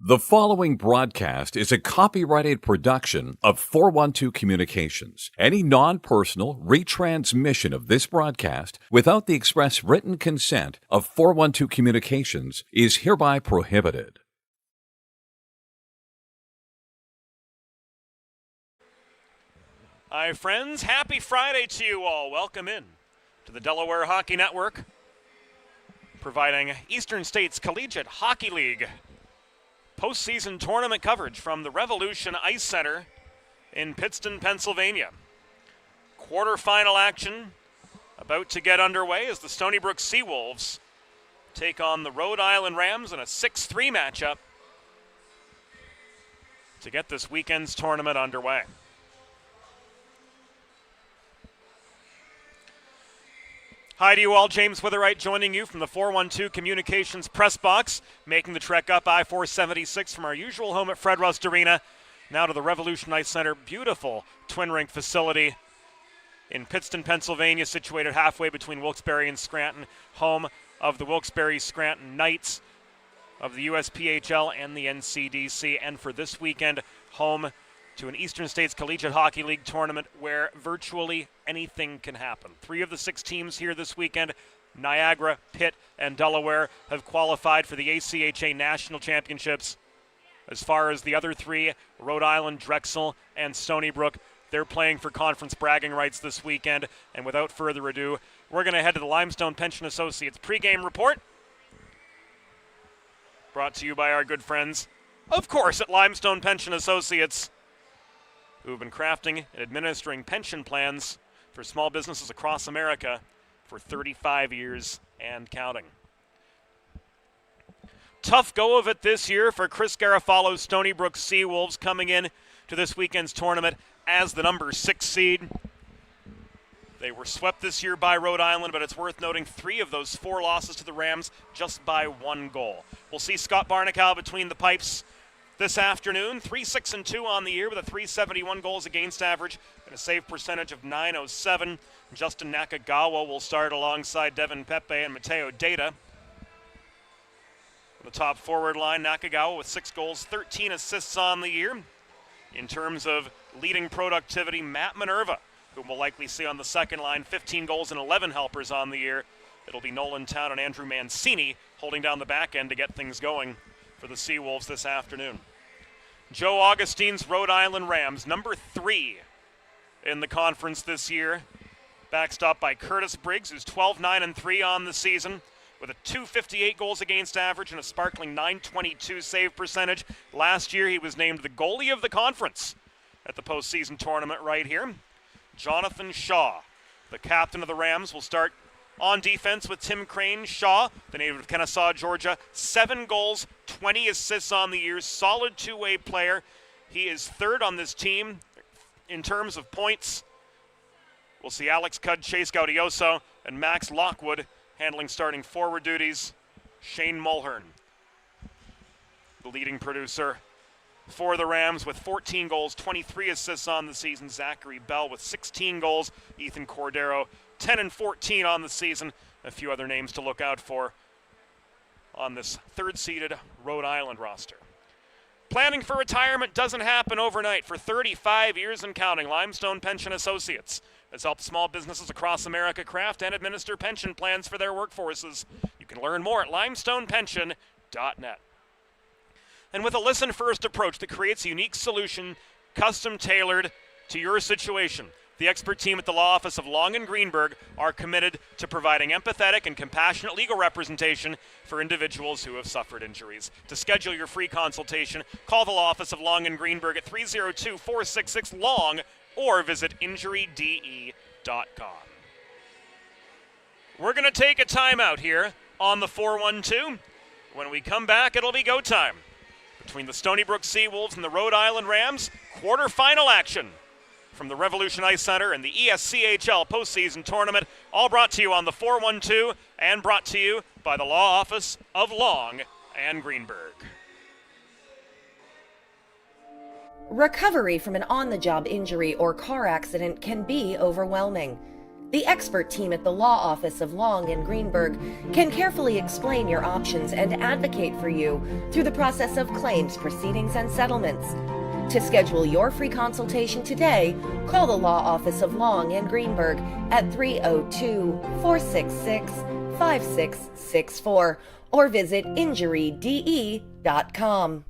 The following broadcast is a copyrighted production of 412 Communications. Any non-personal retransmission of this broadcast without the express written consent of 412 Communications is hereby prohibited. Hi friends, happy Friday to you all. Welcome in to the Delaware Hockey Network, providing Eastern States Collegiate Hockey League postseason tournament coverage from the Revolution Ice Center in Pittston, Pennsylvania. Quarterfinal action about to get underway as the Stony Brook Seawolves take on the Rhode Island Rams in a 6-3 matchup to get this weekend's tournament underway. Hi to you all, James Witherite joining you from the 412 Communications press box, making the trek up I-476 from our usual home at Fred Rust Arena, now to the Revolution Ice Center, beautiful twin rink facility in Pittston, Pennsylvania, situated halfway between Wilkes-Barre and Scranton, home of the Wilkes-Barre-Scranton Knights of the USPHL and the NCDC, and for this weekend, home to an Eastern States Collegiate Hockey League tournament where virtually anything can happen. 3 of the 6 teams here this weekend, Niagara, Pitt, and Delaware, have qualified for the ACHA National Championships. As far as the other 3, Rhode Island, Drexel, and Stony Brook, they're playing for conference bragging rights this weekend. And without further ado, we're going to head to the Limestone Pension Associates pregame report, brought to you by our good friends, of course, at Limestone Pension Associates, who've been crafting and administering pension plans for small businesses across America for 35 years and counting. Tough go of it this year for Chris Garofalo's Stony Brook Seawolves, coming in to this weekend's tournament as the number 6 seed. They were swept this year by Rhode Island, but it's worth noting 3 of those 4 losses to the Rams just by 1 goal. We'll see Scott Barnacow between the pipes this afternoon, 3-6-2 on the year with a .371 goals against average and a save percentage of .907. Justin Nakagawa will start alongside Devin Pepe and Mateo Data. The top forward line, Nakagawa with 6 goals, 13 assists on the year. In terms of leading productivity, Matt Minerva, whom we'll likely see on the second line, 15 goals and 11 helpers on the year. It'll be Nolan Town and Andrew Mancini holding down the back end to get things going for the Seawolves this afternoon. Joe Augustine's Rhode Island Rams, number 3 in the conference this year, backstopped by Curtis Briggs, who's 12-9-3 on the season, with a .258 goals against average and a sparkling .922 save percentage. Last year, he was named the goalie of the conference at the postseason tournament right here. Jonathan Shaw, the captain of the Rams, will start on defense with Tim Crane. Shaw, the native of Kennesaw, Georgia, 7 goals, 20 assists on the year, solid two-way player. He is 3rd on this team in terms of points. We'll see Alex Cudd, Chase Gaudioso, and Max Lockwood handling starting forward duties. Shane Mulhern, the leading producer for the Rams, with 14 goals, 23 assists on the season. Zachary Bell with 16 goals. Ethan Cordero, 10 and 14 on the season. A few other names to look out for on this 3rd-seeded Rhode Island roster. Planning for retirement doesn't happen overnight. For 35 years and counting, Limestone Pension Associates has helped small businesses across America craft and administer pension plans for their workforces. You can learn more at limestonepension.net. And with a listen-first approach that creates a unique solution custom-tailored to your situation, the expert team at the law office of Long & Greenberg are committed to providing empathetic and compassionate legal representation for individuals who have suffered injuries. To schedule your free consultation, call the law office of Long & Greenberg at 302-466-LONG or visit injuryde.com. We're going to take a timeout here on the 412. When we come back, it'll be go time between the Stony Brook Seawolves and the Rhode Island Rams. Quarterfinal action from the Revolution Ice Center and the ESCHL postseason tournament, all brought to you on the 412 and brought to you by the law office of Long and Greenberg. Recovery from an on-the-job injury or car accident can be overwhelming. The expert team at the Law Office of Long and Greenberg can carefully explain your options and advocate for you through the process of claims, proceedings, and settlements. To schedule your free consultation today, call the Law Office of Long and Greenberg at 302-466-5664 or visit injuryde.com.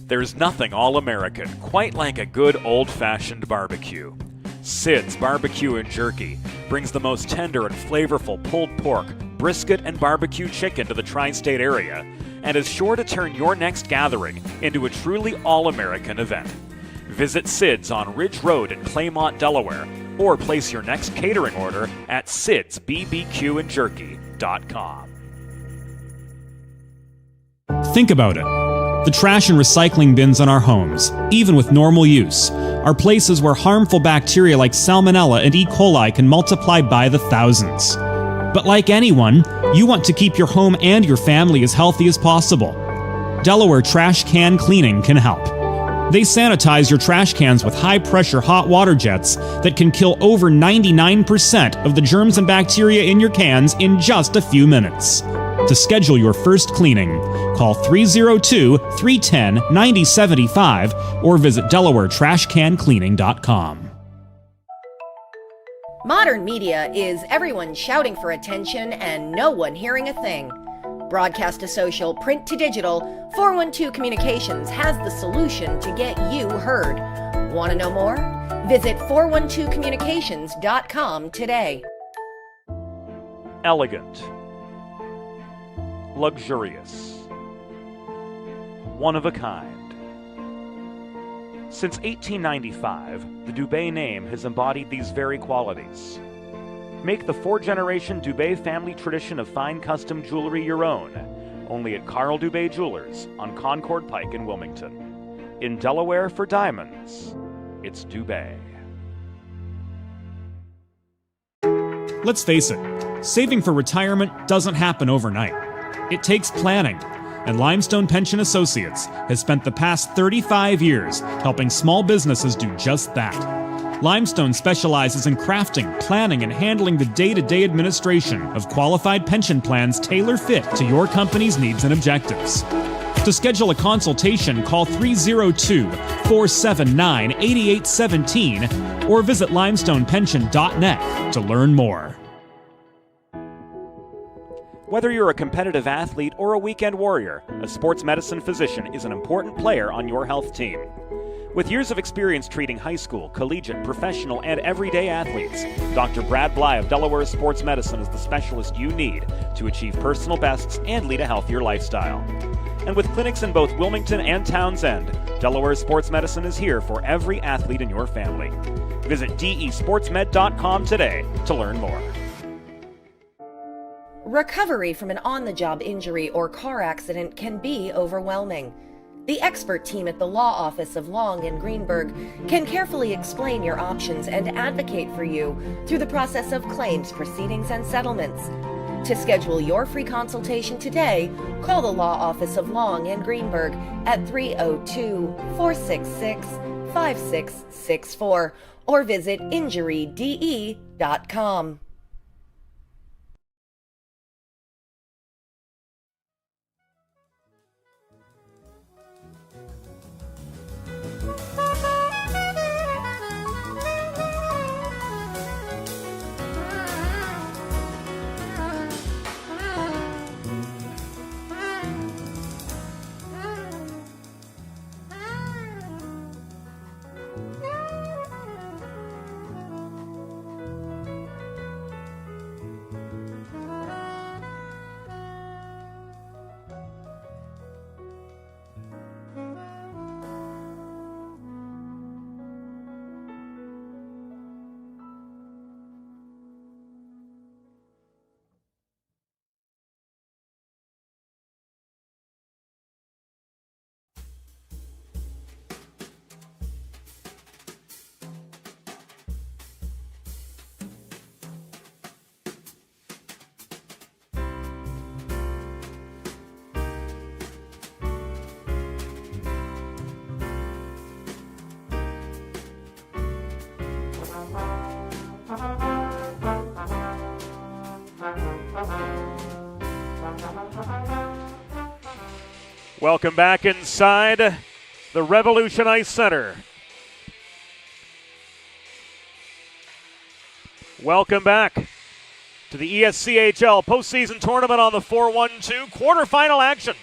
There's nothing all-American quite like a good old-fashioned barbecue. Sid's Barbecue and Jerky brings the most tender and flavorful pulled pork, brisket, and barbecue chicken to the tri-state area and is sure to turn your next gathering into a truly all-American event. Visit Sid's on Ridge Road in Claymont, Delaware, or place your next catering order at sidsbbqandjerky.com. Think about it. The trash and recycling bins in our homes, even with normal use, are places where harmful bacteria like Salmonella and E. coli can multiply by the thousands. But like anyone, you want to keep your home and your family as healthy as possible. Delaware Trash Can Cleaning can help. They sanitize your trash cans with high-pressure hot water jets that can kill over 99% of the germs and bacteria in your cans in just a few minutes. To schedule your first cleaning, call 302-310-9075 or visit DelawareTrashCanCleaning.com. Modern media is everyone shouting for attention and no one hearing a thing. Broadcast to social, print to digital, 412 Communications has the solution to get you heard. Want to know more? Visit 412communications.com today. Elegant. Luxurious. One of a kind. Since 1895, the Dubé name has embodied these very qualities. Make the four-generation Dubé family tradition of fine custom jewelry your own, only at Carl Dubé Jewelers on Concord Pike in Wilmington. In Delaware for diamonds, it's Dubé. Let's face it, saving for retirement doesn't happen overnight. It takes planning, and Limestone Pension Associates has spent the past 35 years helping small businesses do just that. Limestone specializes in crafting, planning, and handling the day-to-day administration of qualified pension plans tailor-fit to your company's needs and objectives. To schedule a consultation, call 302-479-8817 or visit limestonepension.net to learn more. Whether you're a competitive athlete or a weekend warrior, a sports medicine physician is an important player on your health team. With years of experience treating high school, collegiate, professional, and everyday athletes, Dr. Brad Bly of Delaware Sports Medicine is the specialist you need to achieve personal bests and lead a healthier lifestyle. And with clinics in both Wilmington and Townsend, Delaware Sports Medicine is here for every athlete in your family. Visit desportsmed.com today to learn more. Recovery from an on-the-job injury or car accident can be overwhelming. The expert team at the Law Office of Long and Greenberg can carefully explain your options and advocate for you through the process of claims, proceedings, and settlements. To schedule your free consultation today, call the Law Office of Long and Greenberg at 302-466-5664 or visit injuryde.com. Welcome back inside the Revolution Ice Center. Welcome back to the ESCHL postseason tournament on the 412 quarterfinal action.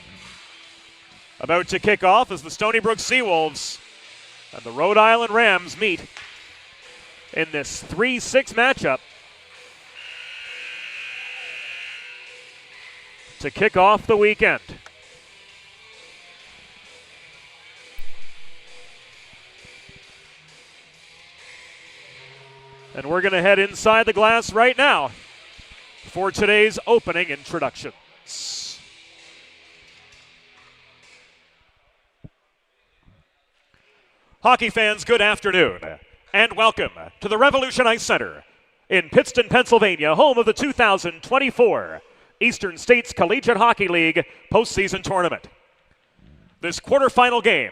About to kick off as the Stony Brook Seawolves and the Rhode Island Rams meet in this 3-6 matchup to kick off the weekend. And we're going to head inside the glass right now for today's opening introductions. Hockey fans, good afternoon, and welcome to the Revolution Ice Center in Pittston, Pennsylvania, home of the 2024 Eastern States Collegiate Hockey League postseason tournament. This quarterfinal game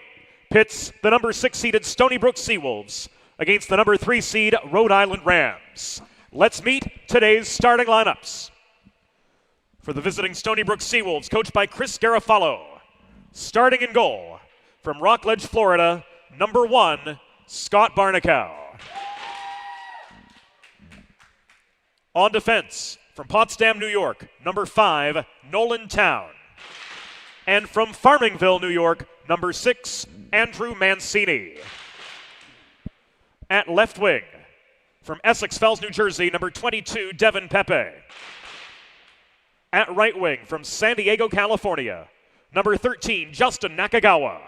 pits the number 6 seeded Stony Brook Seawolves against the number 3 seed Rhode Island Rams. Let's meet today's starting lineups. For the visiting Stony Brook Seawolves, coached by Chris Garofalo. Starting in goal from Rockledge, Florida, number 1, Scott Barnacow. On defense, from Potsdam, New York, number 5, Nolan Town. And from Farmingville, New York, number 6, Andrew Mancini. At left wing, from Essex Fells, New Jersey, number 22, Devin Pepe. At right wing, from San Diego, California, number 13, Justin Nakagawa.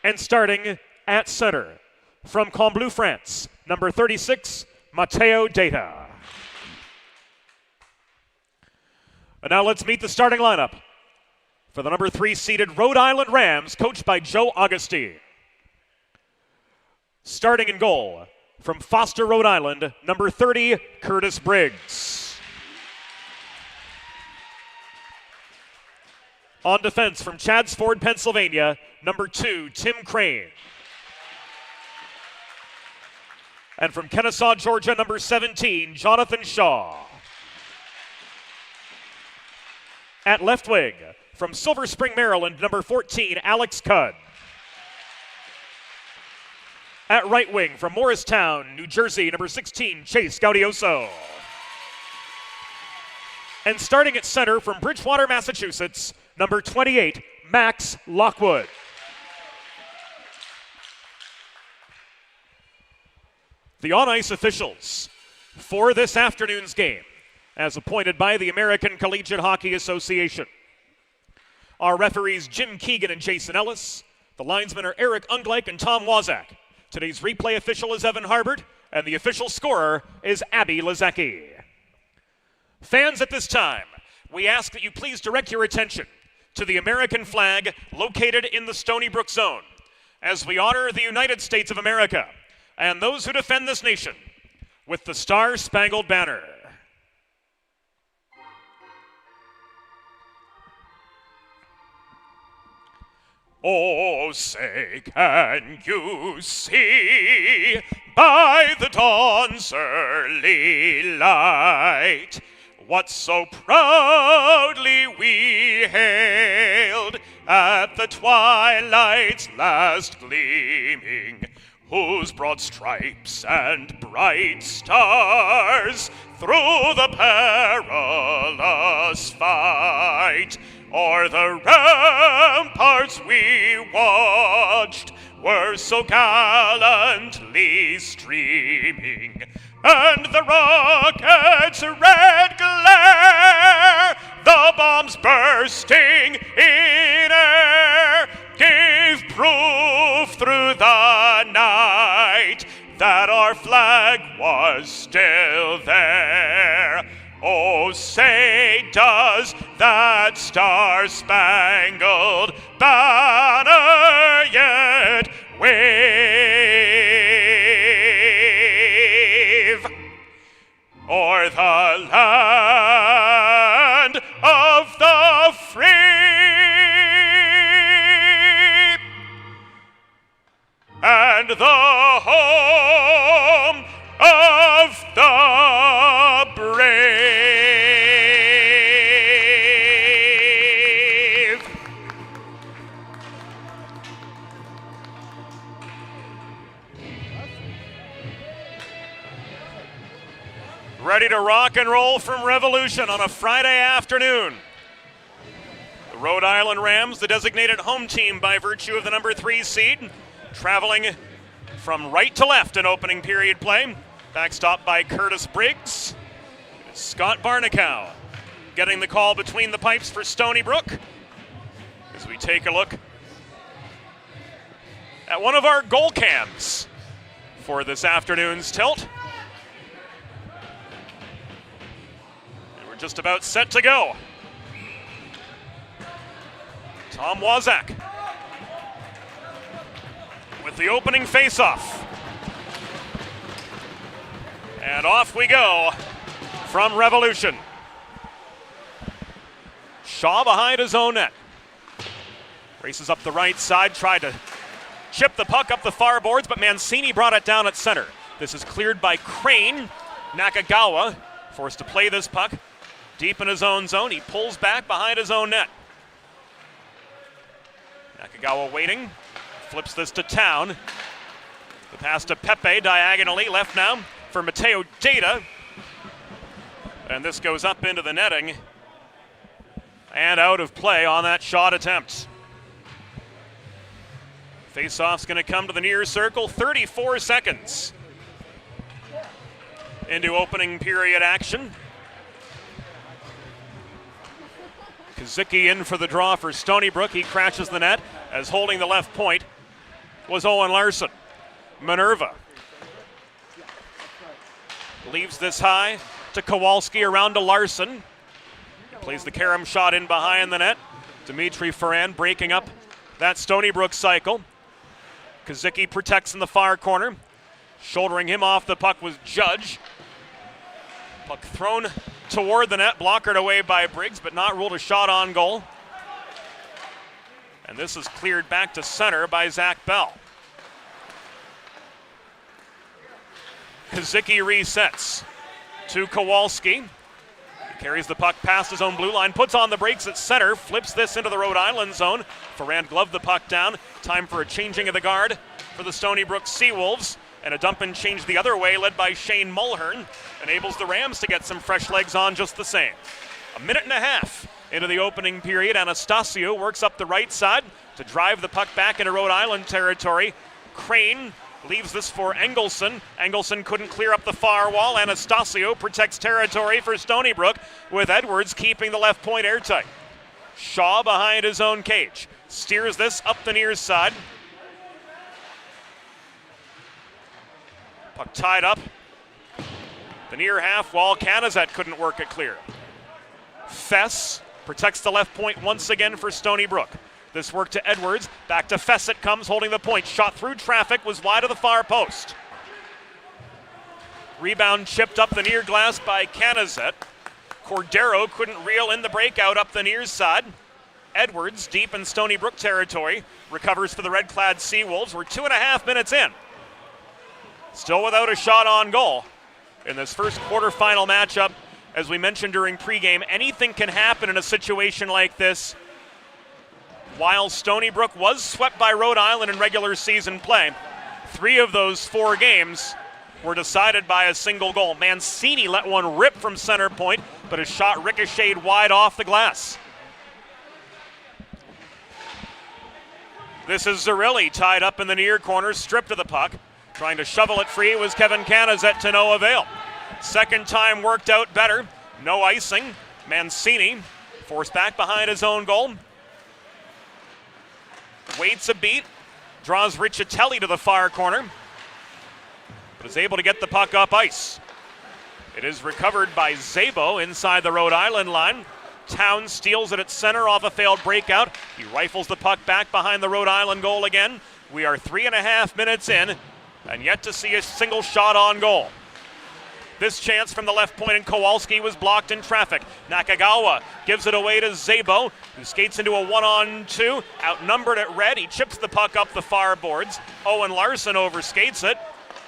And starting at center, from Combloux, France, number 36, Matteo Data. And now let's meet the starting lineup for the number 3 seeded Rhode Island Rams, coached by Joe Augustine. Starting in goal, from Foster, Rhode Island, number 30, Curtis Briggs. On defense, from Chadsford, Pennsylvania, number 2, Tim Crane. And from Kennesaw, Georgia, number 17, Jonathan Shaw. At left wing, from Silver Spring, Maryland, number 14, Alex Cudd. At right wing, from Morristown, New Jersey, number 16, Chase Gaudioso. And starting at center, from Bridgewater, Massachusetts, number 28, Max Lockwood. The on-ice officials for this afternoon's game, as appointed by the American Collegiate Hockey Association, are referees Jim Keegan and Jason Ellis. The linesmen are Eric Ungleich and Tom Wazak. Today's replay official is Evan Harbert, and the official scorer is Abby Lazecki. Fans, at this time, we ask that you please direct your attention to the American flag located in the Stony Brook zone as we honor the United States of America and those who defend this nation with the Star-Spangled Banner. Oh, say, can you see by the dawn's early light what so proudly we hailed at the twilight's last gleaming, whose broad stripes and bright stars through the perilous fight o'er the ramparts we watched were so gallantly streaming, and the rocket's red glare, the bombs bursting in air, gave proof through the night that our flag was still there. Oh, say, does that star-spangled banner yet wave o'er the land of the free and the home of the brave? and roll from Revolution on a Friday afternoon. The Rhode Island Rams, the designated home team by virtue of the number 3 seed, traveling from right to left in opening period play. Backstop by Curtis Briggs. Scott Barnacow getting the call between the pipes for Stony Brook. As we take a look at one of our goal cams for this afternoon's tilt. And we're just about set to go. Tom Wazak with the opening faceoff. And off we go from Revolution. Shaw behind his own net. Races up the right side, tried to chip the puck up the far boards, but Mancini brought it down at center. This is cleared by Crane. Nakagawa forced to play this puck deep in his own zone. He pulls back behind his own net. Nakagawa waiting, flips this to Town. The pass to Pepe diagonally, left now for Mateo Data. And this goes up into the netting and out of play on that shot attempt. Faceoff's going to come to the near circle, 34 seconds into opening period action. Kazicki in for the draw for Stony Brook. He crashes the net as holding the left point was Owen Larson. Minerva leaves this high to Kowalski, around to Larson. Plays the carom shot in behind the net. Dimitri Ferran breaking up that Stony Brook cycle. Kazicki protects in the far corner. Shouldering him off the puck was Judge. Puck thrown toward the net, blockered away by Briggs, but not ruled a shot on goal. And this is cleared back to center by Zach Bell. Kazicki resets to Kowalski. He carries the puck past his own blue line, puts on the brakes at center, flips this into the Rhode Island zone. Ferrand gloved the puck down. Time for a changing of the guard for the Stony Brook Seawolves. And a dump and change the other way, led by Shane Mulhern, enables the Rams to get some fresh legs on just the same. A minute and a half into the opening period. Anastasio works up the right side to drive the puck back into Rhode Island territory. Crane leaves this for Engelson. Engelson couldn't clear up the far wall. Anastasio protects territory for Stony Brook, with Edwards keeping the left point airtight. Shaw behind his own cage. Steers this up the near side. Puck tied up. The near half wall. Canizet couldn't work it clear. Fess protects the left point once again for Stony Brook. This work to Edwards. Back to Fess it comes, holding the point. Shot through traffic, was wide of the far post. Rebound chipped up the near glass by Canizet. Cordero couldn't reel in the breakout up the near side. Edwards, deep in Stony Brook territory, recovers for the red-clad Seawolves. We're 2.5 minutes in. Still without a shot on goal in this first quarterfinal matchup. As we mentioned during pregame, anything can happen in a situation like this. While Stony Brook was swept by Rhode Island in regular season play, 3 of those 4 games were decided by a single goal. Mancini let one rip from center point, but his shot ricocheted wide off the glass. This is Zarelli tied up in the near corner, stripped of the puck. Trying to shovel it free was Kevin Canizet, to no avail. Second time worked out better. No icing. Mancini forced back behind his own goal. Waits a beat. Draws Riccitelli to the far corner. But is able to get the puck up ice. It is recovered by Szabo inside the Rhode Island line. Town steals it at center off a failed breakout. He rifles the puck back behind the Rhode Island goal again. We are 3.5 minutes in, and yet to see a single shot on goal. This chance from the left point, and Kowalski was blocked in traffic. Nakagawa gives it away to Szabo, who skates into a 1-on-2. Outnumbered at red, he chips the puck up the far boards. Owen Larson overskates it.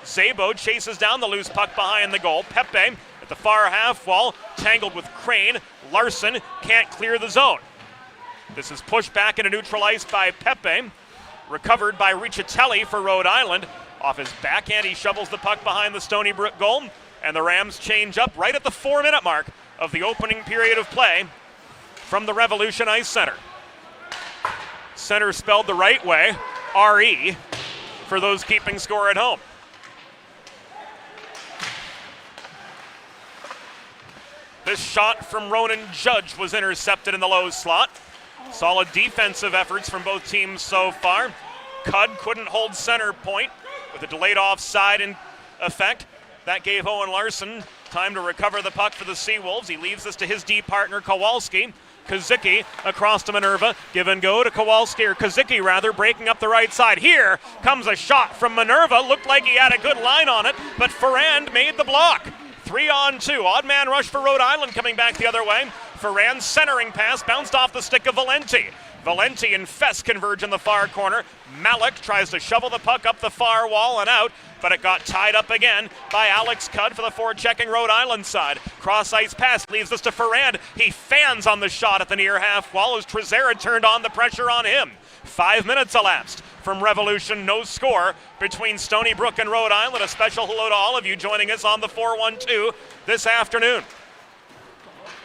Szabo chases down the loose puck behind the goal. Pepe at the far half wall, tangled with Crane. Larson can't clear the zone. This is pushed back into neutral ice by Pepe. Recovered by Riccitelli for Rhode Island. Off his backhand, he shovels the puck behind the Stony Brook goal. And the Rams change up right at the 4-minute mark of the opening period of play from the Revolution Ice Center. Center spelled the right way, R-E, for those keeping score at home. This shot from Ronan Judge was intercepted in the low slot. Solid defensive efforts from both teams so far. Cudd couldn't hold center point with a delayed offside in effect. That gave Owen Larson time to recover the puck for the Seawolves. He leaves this to his D partner, Kowalski. Kazicki across to Minerva. Give and go to Kowalski, or Kazicki rather, breaking up the right side. Here comes a shot from Minerva. Looked like he had a good line on it, but Ferrand made the block. 3-on-2. Odd man rush for Rhode Island coming back the other way. Ferrand's centering pass bounced off the stick of Valenti. Valenti and Fess converge in the far corner. Malik tries to shovel the puck up the far wall and out, but it got tied up again by Alex Cudd for the forechecking Rhode Island side. Cross-ice pass leaves this to Ferrand. He fans on the shot at the near half wall as Trezera turned on the pressure on him. 5 minutes elapsed from Revolution. No score between Stony Brook and Rhode Island. A special hello to all of you joining us on the 412 this afternoon.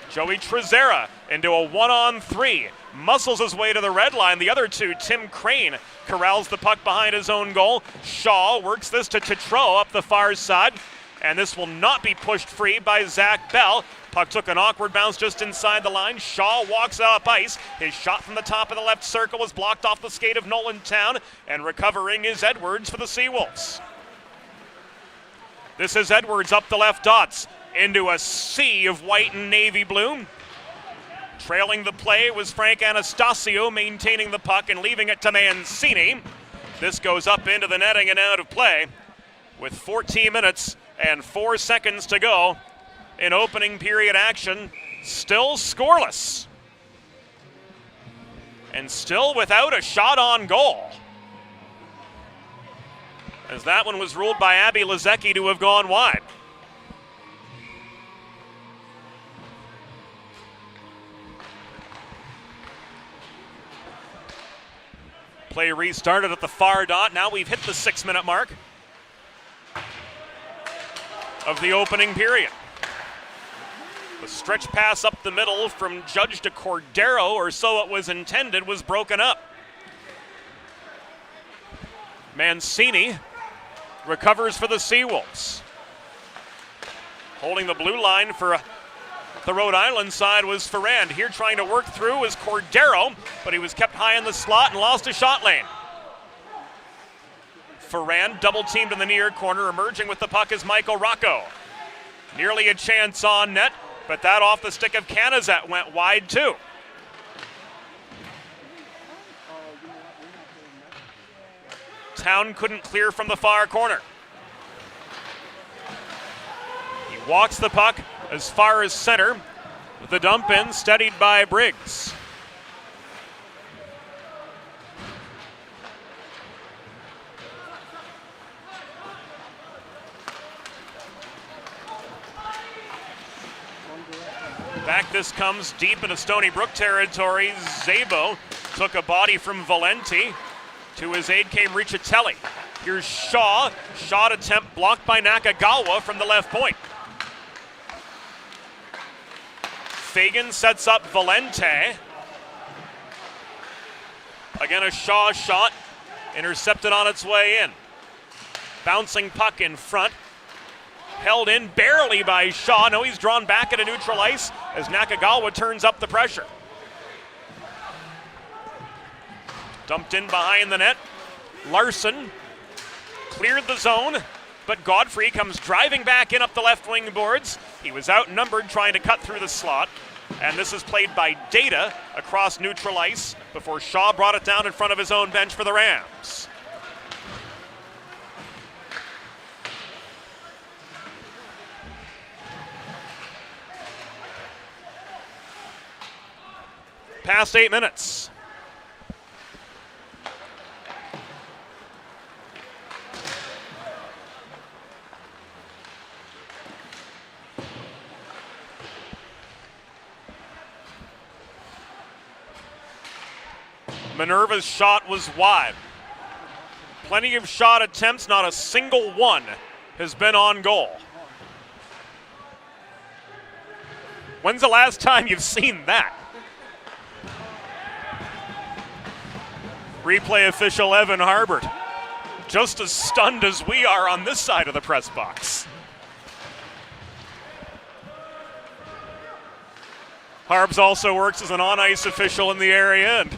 Joey Trezera into a 1-on-3. Muscles his way to the red line. The other two, Tim Crane, corrals the puck behind his own goal. Shaw works this to Tetreault up the far side, and this will not be pushed free by Zach Bell. Puck took an awkward bounce just inside the line. Shaw walks up ice. His shot from the top of the left circle was blocked off the skate of Nolan Town, and recovering is Edwards for the Seawolves. This is Edwards up the left dots into a sea of white and navy blue. Trailing the play was Frank Anastasio, maintaining the puck and leaving it to Mancini. This goes up into the netting and out of play with 14 minutes and 4 seconds to go in opening period action. Still scoreless. And still without a shot on goal, as that one was ruled by Abby Lazecki to have gone wide. Play restarted at the far dot. Now we've hit the 6-minute mark of the opening period. The stretch pass up the middle from Judge to Cordero, or so it was intended, was broken up. Mancini recovers for the Seawolves. Holding the blue line for the Rhode Island side was Ferrand. Here trying to work through was Cordero, but he was kept high in the slot and lost a shot lane. Ferrand double teamed in the near corner. Emerging with the puck is Michael Rocco. Nearly a chance on net, but that off the stick of Canizet went wide too. Town couldn't clear from the far corner. He walks the puck as far as center, with the dump in steadied by Briggs. Back this comes deep into Stony Brook territory. Zabo took a body from Valenti. To his aid came Riccitelli. Here's Shaw. Shot attempt blocked by Nakagawa from the left point. Fagan sets up Valente. Again, a Shaw shot, intercepted on its way in. Bouncing puck in front. Held in barely by Shaw. No, he's drawn back into neutral ice as Nakagawa turns up the pressure. Dumped in behind the net. Larson cleared the zone, but Godfrey comes driving back in up the left wing boards. He was outnumbered trying to cut through the slot. And this is played by Data across neutral ice before Shaw brought it down in front of his own bench for the Rams. Past 8 minutes. Minerva's shot was wide. Plenty of shot attempts, not a single one has been on goal. When's the last time you've seen that? Replay official Evan Harbert, just as stunned as we are on this side of the press box. Harbs also works as an on-ice official in the area and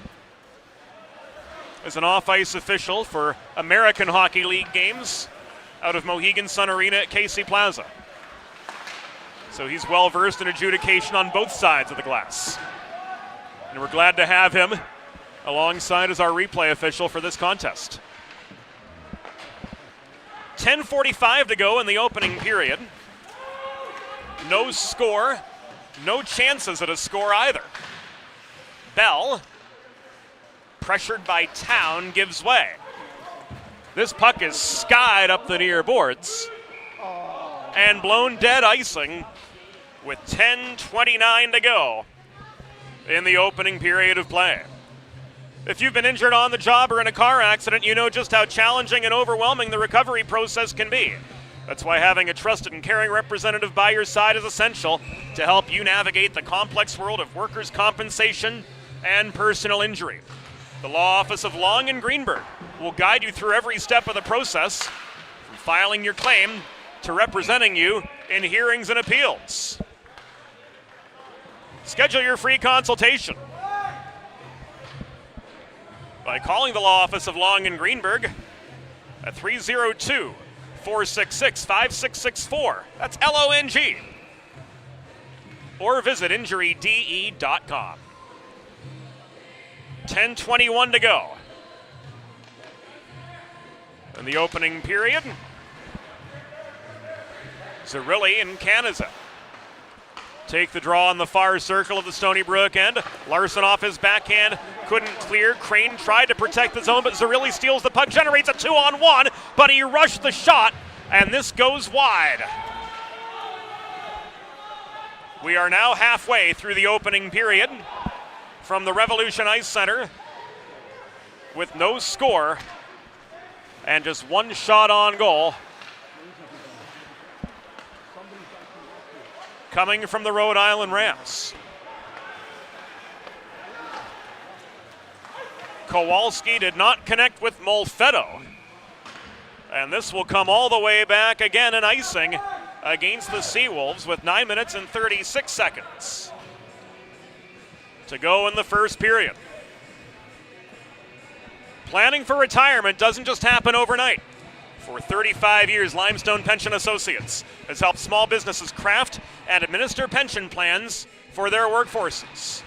as an off-ice official for American Hockey League games out of Mohegan Sun Arena at Casey Plaza. So he's well-versed in adjudication on both sides of the glass. And we're glad to have him alongside as our replay official for this contest. 10:45 to go in the opening period. No score, no chances at a score either. Bell, pressured by Town, gives way. This puck is skied up the near boards and blown dead icing with 10:29 to go in the opening period of play. If you've been injured on the job or in a car accident, you know just how challenging and overwhelming the recovery process can be. That's why having a trusted and caring representative by your side is essential to help you navigate the complex world of workers' compensation and personal injury. The Law Office of Long and Greenberg will guide you through every step of the process, from filing your claim to representing you in hearings and appeals. Schedule your free consultation by calling the Law Office of Long and Greenberg at 302-466-5664. That's LONG. Or visit injuryde.com. 10:21 to go in the opening period. Zerilli and Canizza take the draw on the far circle of the Stony Brook end. Larson off his backhand, couldn't clear. Crane tried to protect the zone, but Zerilli steals the puck, generates a 2-on-1, but he rushed the shot, and this goes wide. We are now halfway through the opening period from the Revolution Ice Center with no score and just one shot on goal. Coming from the Rhode Island Rams. Kowalski did not connect with Molfetto. And this will come all the way back again in icing against the Seawolves with 9 minutes and 36 seconds to go in the first period. Planning for retirement doesn't just happen overnight. For 35 years, Limestone Pension Associates has helped small businesses craft and administer pension plans for their workforces.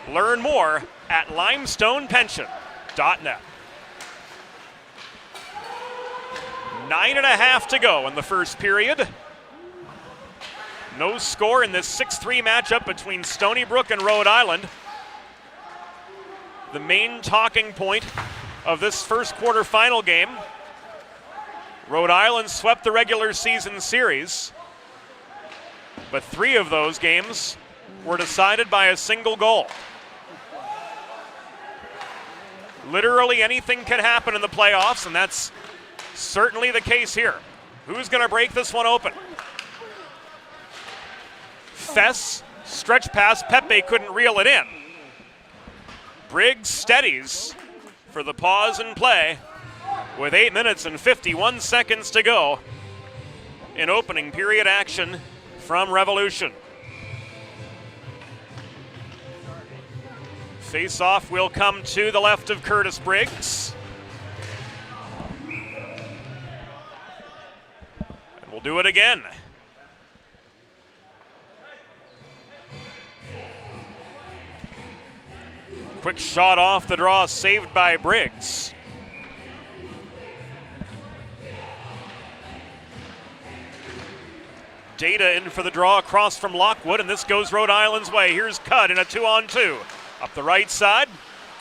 Learn more at limestonepension.net. 9.5 to go in the first period. No score in this 6-3 matchup between Stony Brook and Rhode Island. The main talking point of this first quarterfinal game: Rhode Island swept the regular season series, but 3 of those games were decided by a single goal. Literally anything can happen in the playoffs, and that's certainly the case here. Who's going to break this one open? Fess, stretch pass, Pepe couldn't reel it in. Briggs steadies for the pause and play with 8 minutes and 51 seconds to go in opening period action from Revolution. Face-off will come to the left of Curtis Briggs. And we'll do it again. Quick shot off the draw, saved by Briggs. Data in for the draw across from Lockwood, and this goes Rhode Island's way. Here's Cudd in a 2-on-2. Up the right side,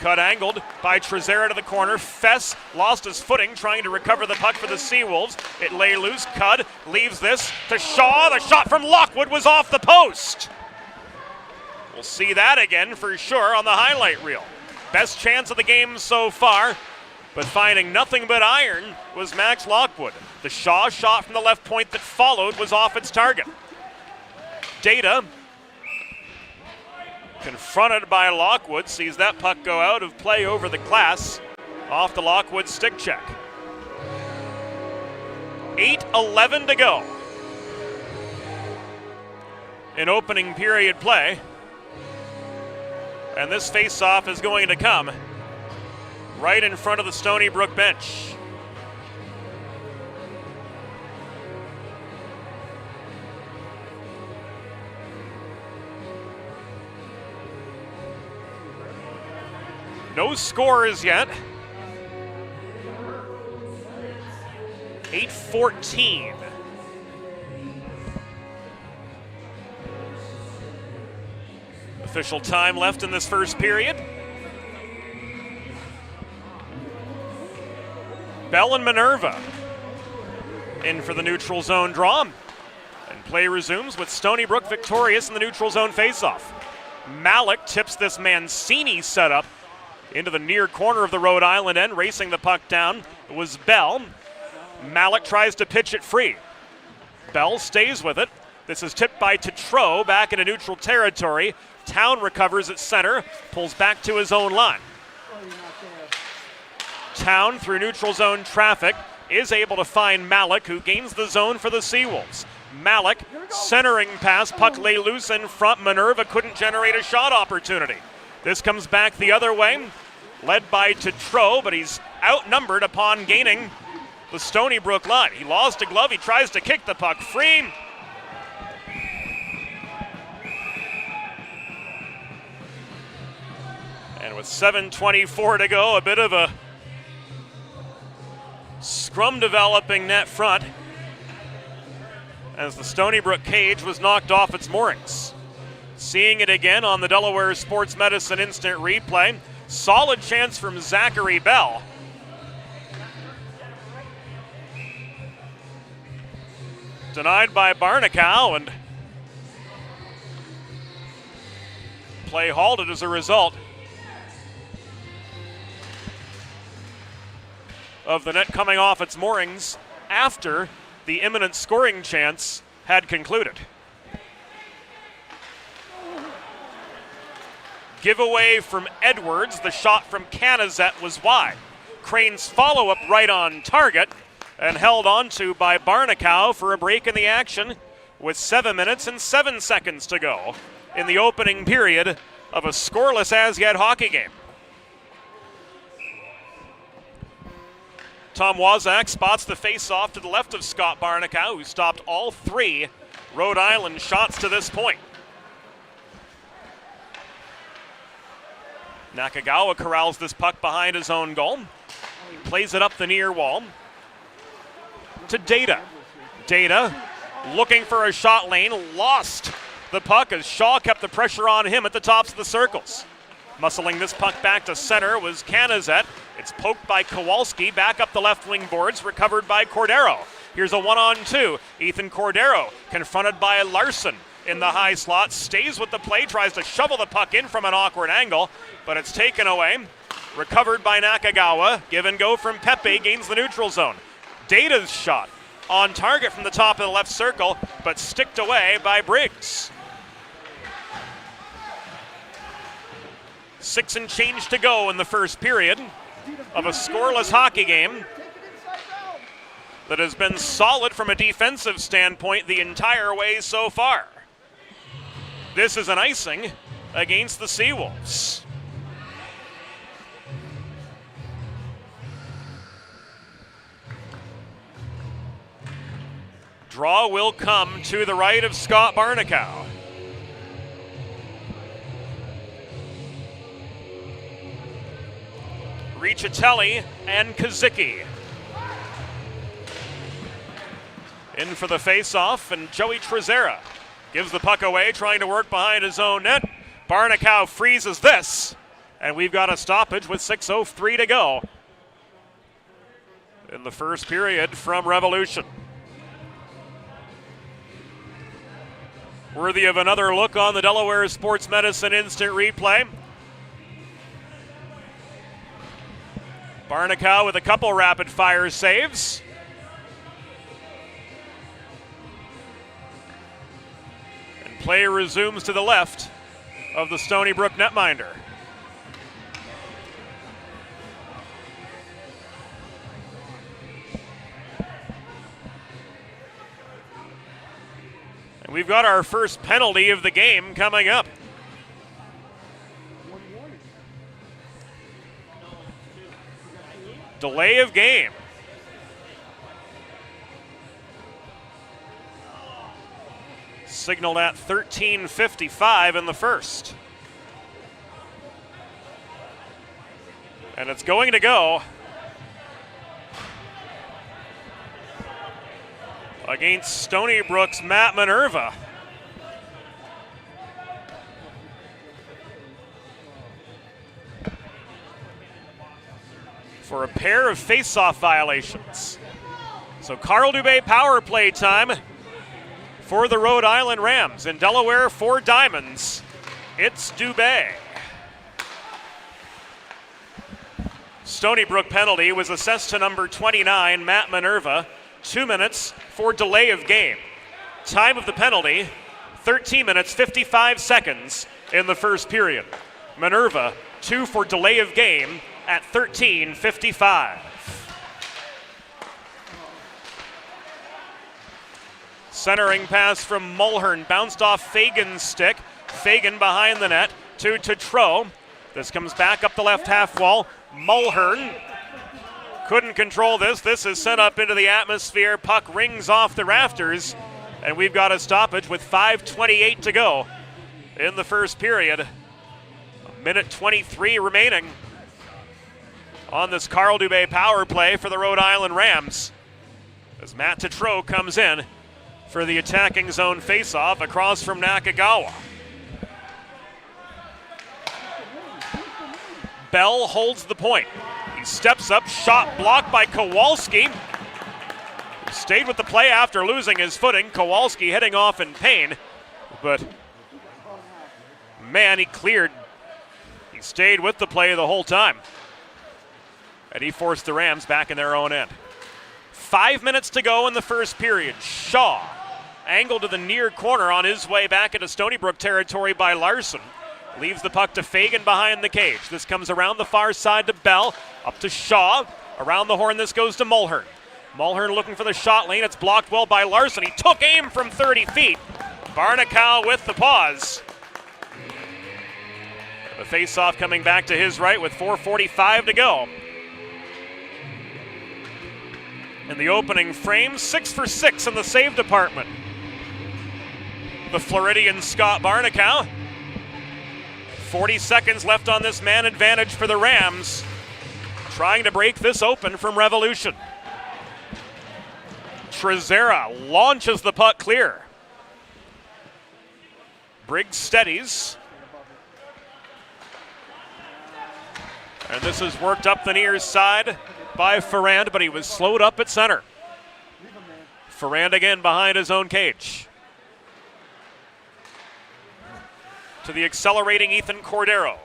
Cudd angled by Trezera to the corner. Fess lost his footing trying to recover the puck for the Seawolves. It lay loose. Cudd leaves this to Shaw. The shot from Lockwood was off the post. We'll see that again for sure on the highlight reel. Best chance of the game so far, but finding nothing but iron was Max Lockwood. The Shaw shot from the left point that followed was off its target. Data Confronted by Lockwood, sees that puck go out of play over the glass off the Lockwood stick check. 8:11 to go in opening period play. And this face-off is going to come right in front of the Stony Brook bench. No scores yet. 8:14. Official time left in this first period. Bell and Minerva in for the neutral zone draw. And play resumes with Stony Brook victorious in the neutral zone faceoff. Malik tips this Mancini setup into the near corner of the Rhode Island end. Racing the puck down was Bell. Malik tries to pitch it free. Bell stays with it. This is tipped by Tetreault back into neutral territory. Town recovers at center, pulls back to his own line. Town, through neutral zone traffic, is able to find Malik, who gains the zone for the Seawolves. Malik, centering pass, puck lay loose in front. Minerva couldn't generate a shot opportunity. This comes back the other way, led by Tetreault, but he's outnumbered upon gaining the Stony Brook line. He lost a glove, he tries to kick the puck free. And with 7:24 to go, a bit of a scrum developing net front as the Stony Brook cage was knocked off its moorings. Seeing it again on the Delaware Sports Medicine instant replay. Solid chance from Zachary Bell. Denied by Barnacow, and play halted as a result of the net coming off its moorings after the imminent scoring chance had concluded. Giveaway from Edwards. The shot from Canizet was wide. Crane's follow-up right on target and held onto by Barnacow for a break in the action with 7 minutes and 7 seconds to go in the opening period of a scoreless as-yet hockey game. Tom Wazak spots the face-off to the left of Scott Barnacow, who stopped all 3 Rhode Island shots to this point. Nakagawa corrals this puck behind his own goal. He plays it up the near wall to Data. Data looking for a shot lane, lost the puck as Shaw kept the pressure on him at the tops of the circles. Muscling this puck back to center was Canizet. It's poked by Kowalski, back up the left wing boards, recovered by Cordero. Here's a 1-on-2. Ethan Cordero confronted by Larson in the high slot, stays with the play, tries to shovel the puck in from an awkward angle, but it's taken away. Recovered by Nakagawa. Give and go from Pepe, gains the neutral zone. Data's shot on target from the top of the left circle, but sticked away by Briggs. 6 and change to go in the first period of a scoreless hockey game that has been solid from a defensive standpoint the entire way so far. This is an icing against the Seawolves. Draw will come to the right of Scott Barnacow. Ricciatelli and Kazicki. In for the face-off, and Joey Trezera gives the puck away, trying to work behind his own net. Barnacow freezes this, and we've got a stoppage with 6:03 to go in the first period from Revolution. Worthy of another look on the Delaware Sports Medicine instant replay. Barnacow with a couple rapid fire saves. And play resumes to the left of the Stony Brook netminder. And we've got our first penalty of the game coming up. Delay of game. Signaled at 13:55 in the first. And it's going to go against Stony Brook's Matt Minerva. For a pair of face-off violations. So Carl Dubé power play time for the Rhode Island Rams. In Delaware, 4 diamonds. It's Dubé. Stony Brook penalty was assessed to number 29, Matt Minerva. 2 minutes for delay of game. Time of the penalty, 13 minutes, 55 seconds in the first period. Minerva, 2 for delay of game at 13:55. Centering pass from Mulhern, bounced off Fagan's stick. Fagan behind the net to Tetreault. This comes back up the left half wall. Mulhern couldn't control this. This is sent up into the atmosphere. Puck rings off the rafters, and we've got a stoppage with 5:28 to go in the first period. A minute 23 remaining on this Carl Dubé power play for the Rhode Island Rams, as Matt Tetreault comes in for the attacking zone faceoff across from Nakagawa. Bell holds the point. He steps up, shot blocked by Kowalski. He stayed with the play after losing his footing. Kowalski heading off in pain, but man, he cleared. He stayed with the play the whole time, and he forced the Rams back in their own end. 5 minutes to go in the first period. Shaw angled to the near corner on his way back into Stony Brook territory by Larson. Leaves the puck to Fagan behind the cage. This comes around the far side to Bell. Up to Shaw. Around the horn, this goes to Mulhern. Mulhern looking for the shot lane. It's blocked well by Larson. He took aim from 30 feet. Barnacow with the pause. The face-off coming back to his right with 4:45 to go. In the opening frame, 6 for 6 in the save department. The Floridian Scott Barnacow. 40 seconds left on this man advantage for the Rams, trying to break this open from Revolution. Trezera launches the puck clear. Briggs steadies. And this is worked up the near side by Ferrand, but he was slowed up at center. Ferrand again behind his own cage. To the accelerating Ethan Cordero.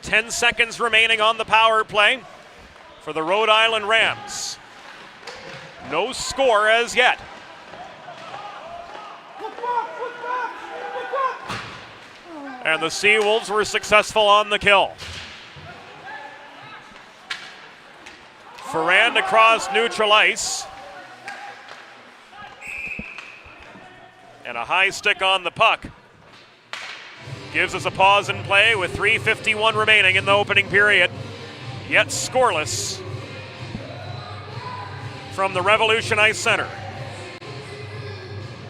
10 seconds remaining on the power play for the Rhode Island Rams. No score as yet. And the Seawolves were successful on the kill. Ferrand across neutral ice. And a high stick on the puck gives us a pause in play with 3:51 remaining in the opening period. Yet scoreless from the Revolution Ice Center.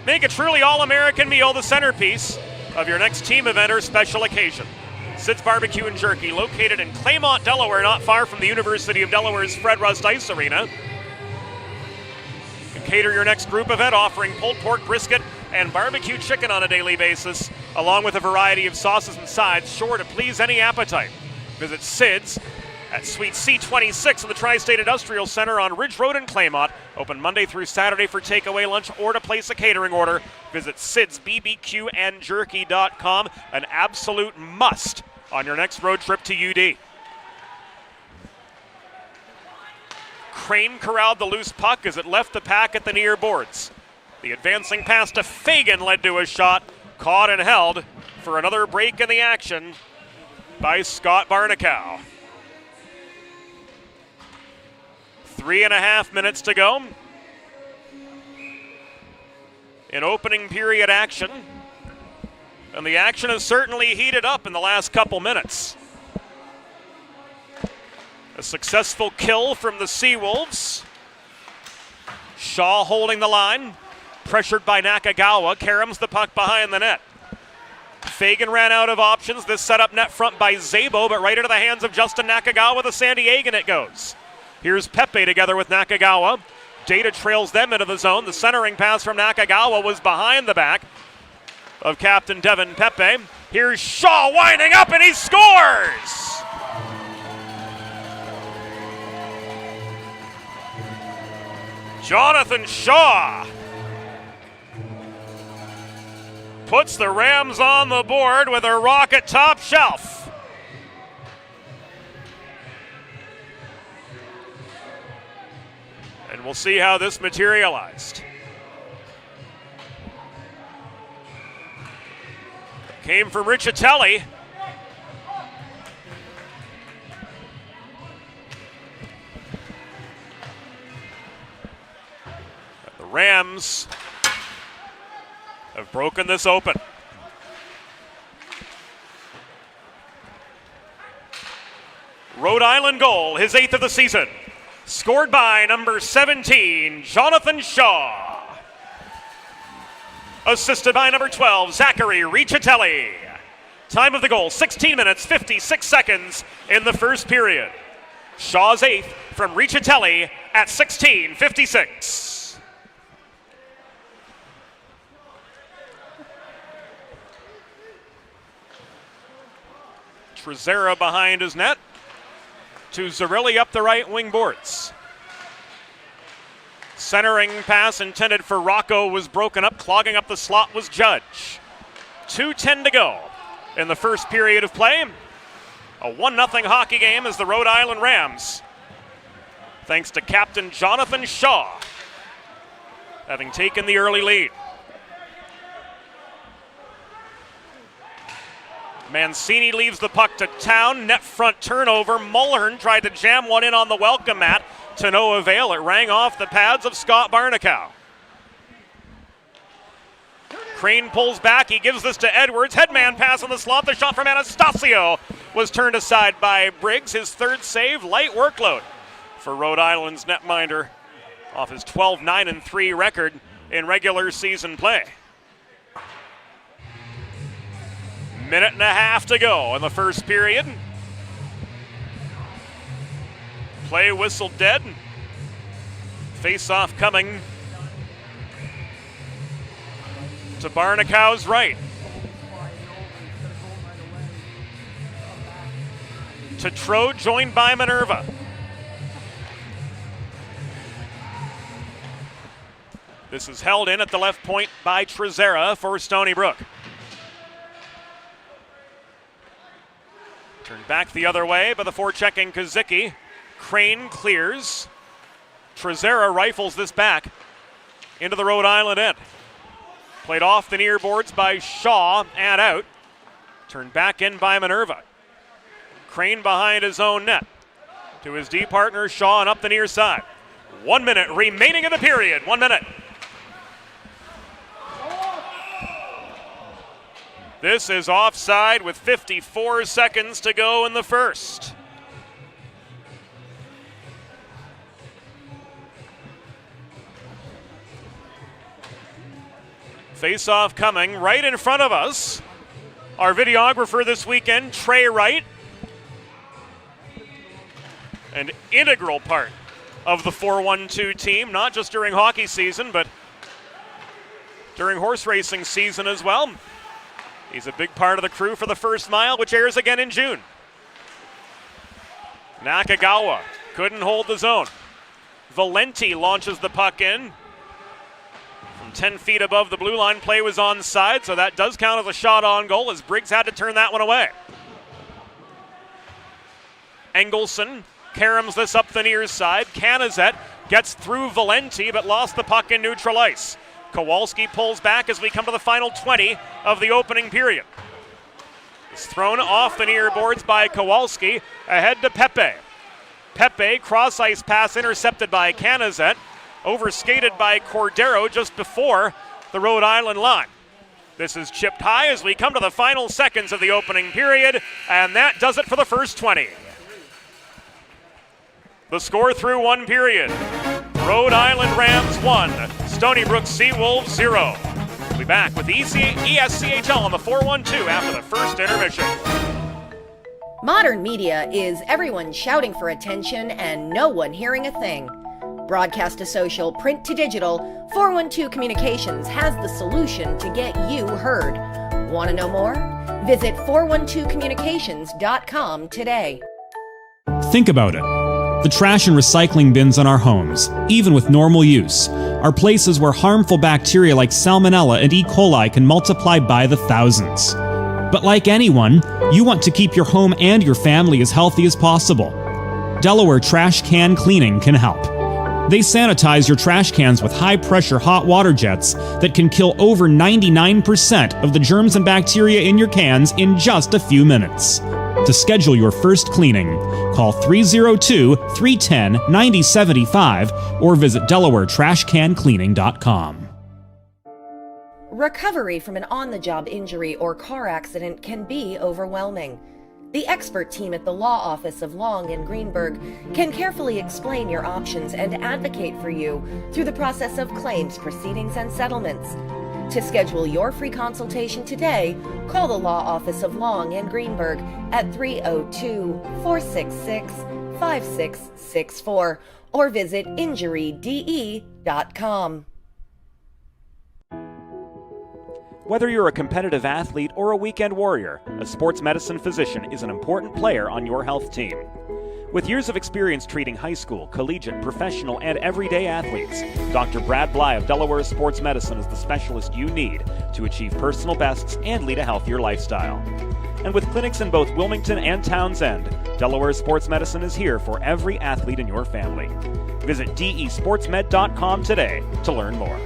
Make a truly all-American meal the centerpiece of your next team event or special occasion. Sid's Barbecue and Jerky, located in Claymont, Delaware, not far from the University of Delaware's Fred Rust Ice Arena. You can cater your next group event, offering pulled pork, brisket, and barbecue chicken on a daily basis, along with a variety of sauces and sides, sure to please any appetite. Visit Sid's at Suite C26 in the Tri-State Industrial Center on Ridge Road in Claymont. Open Monday through Saturday for takeaway lunch or to place a catering order. Visit sidsbbqandjerky.com. An absolute must on your next road trip to UD. Crane corralled the loose puck as it left the pack at the near boards. The advancing pass to Fagan led to a shot, caught and held for another break in the action by Scott Barnacow. 3.5 minutes to go in opening period action. And the action has certainly heated up in the last couple minutes. A successful kill from the Seawolves. Shaw holding the line. Pressured by Nakagawa. Karams the puck behind the net. Fagan ran out of options. This set up net front by Szabo, but right into the hands of Justin Nakagawa, the San Diegan it goes. Here's Pepe together with Nakagawa. Data trails them into the zone. The centering pass from Nakagawa was behind the back of Captain Devin Pepe. Here's Shaw winding up, and he scores! Jonathan Shaw puts the Rams on the board with a rocket top shelf. And we'll see how this materialized. Came from Riccitelli. The Rams have broken this open. Rhode Island goal, his 8th of the season. Scored by number 17, Jonathan Shaw. Assisted by number 12, Zachary Riccitelli. Time of the goal, 16 minutes, 56 seconds in the first period. Shaw's 8th from Riccitelli at 16:56. Trezera behind his net to Zarelli up the right wing boards. Centering pass intended for Rocco was broken up. Clogging up the slot was Judge. 2:10 to go in the first period of play. A 1-0 hockey game as the Rhode Island Rams, thanks to Captain Jonathan Shaw, having taken the early lead. Mancini leaves the puck to Town. Net front turnover. Mulhern tried to jam one in on the welcome mat to no avail. It rang off the pads of Scott Barnacow. Crane pulls back. He gives this to Edwards. Headman pass in the slot. The shot from Anastasio was turned aside by Briggs. His 3rd save. Light workload for Rhode Island's netminder off his 12-9-3 record in regular season play. Minute and a half to go in the first period. Play whistle dead. Face-off coming to Barnacow's right. To Trode, joined by Minerva. This is held in at the left point by Trezera for Stony Brook. Turned back the other way by the forechecking Kazicki. Crane clears. Trezera rifles this back into the Rhode Island end. Played off the near boards by Shaw and out. Turned back in by Minerva. Crane behind his own net. To his D partner Shaw and up the near side. 1 minute remaining in the period. 1 minute. This is offside with 54 seconds to go in the first. Face-off coming right in front of us. Our videographer this weekend, Trey Wright. An integral part of the 412 team, not just during hockey season, but during horse racing season as well. He's a big part of the crew for the first mile, which airs again in June. Nakagawa couldn't hold the zone. Valenti launches the puck in. From 10 feet above the blue line, play was onside, so that does count as a shot on goal as Briggs had to turn that one away. Engelson caroms this up the near side. Canizet gets through Valenti, but lost the puck in neutral ice. Kowalski pulls back as we come to the final 20 of the opening period. It's thrown off the near boards by Kowalski, ahead to Pepe. Pepe, cross-ice pass intercepted by Canizet, overskated by Cordero just before the Rhode Island line. This is chipped high as we come to the final seconds of the opening period, and that does it for the first 20. The score through one period. Rhode Island Rams 1, Stony Brook Seawolves 0. We'll be back with ESCHL on the 412 after the first intermission. Modern media is everyone shouting for attention and no one hearing a thing. Broadcast to social, print to digital, 412 Communications has the solution to get you heard. Want to know more? Visit 412communications.com today. Think about it. The trash and recycling bins in our homes, even with normal use, are places where harmful bacteria like Salmonella and E. coli can multiply by the thousands. But like anyone, you want to keep your home and your family as healthy as possible. Delaware Trash Can Cleaning can help. They sanitize your trash cans with high-pressure hot water jets that can kill over 99% of the germs and bacteria in your cans in just a few minutes. To schedule your first cleaning, call 302-310-9075 or visit DelawareTrashCanCleaning.com. Recovery from an on-the-job injury or car accident can be overwhelming. The expert team at the law office of Long and Greenberg can carefully explain your options and advocate for you through the process of claims, proceedings, and settlements. To schedule your free consultation today, call the law office of Long and Greenberg at 302-466-5664 or visit injuryde.com. Whether you're a competitive athlete or a weekend warrior, a sports medicine physician is an important player on your health team. With years of experience treating high school, collegiate, professional, and everyday athletes, Dr. Brad Bly of Delaware Sports Medicine is the specialist you need to achieve personal bests and lead a healthier lifestyle. And with clinics in both Wilmington and Townsend, Delaware Sports Medicine is here for every athlete in your family. Visit desportsmed.com today to learn more.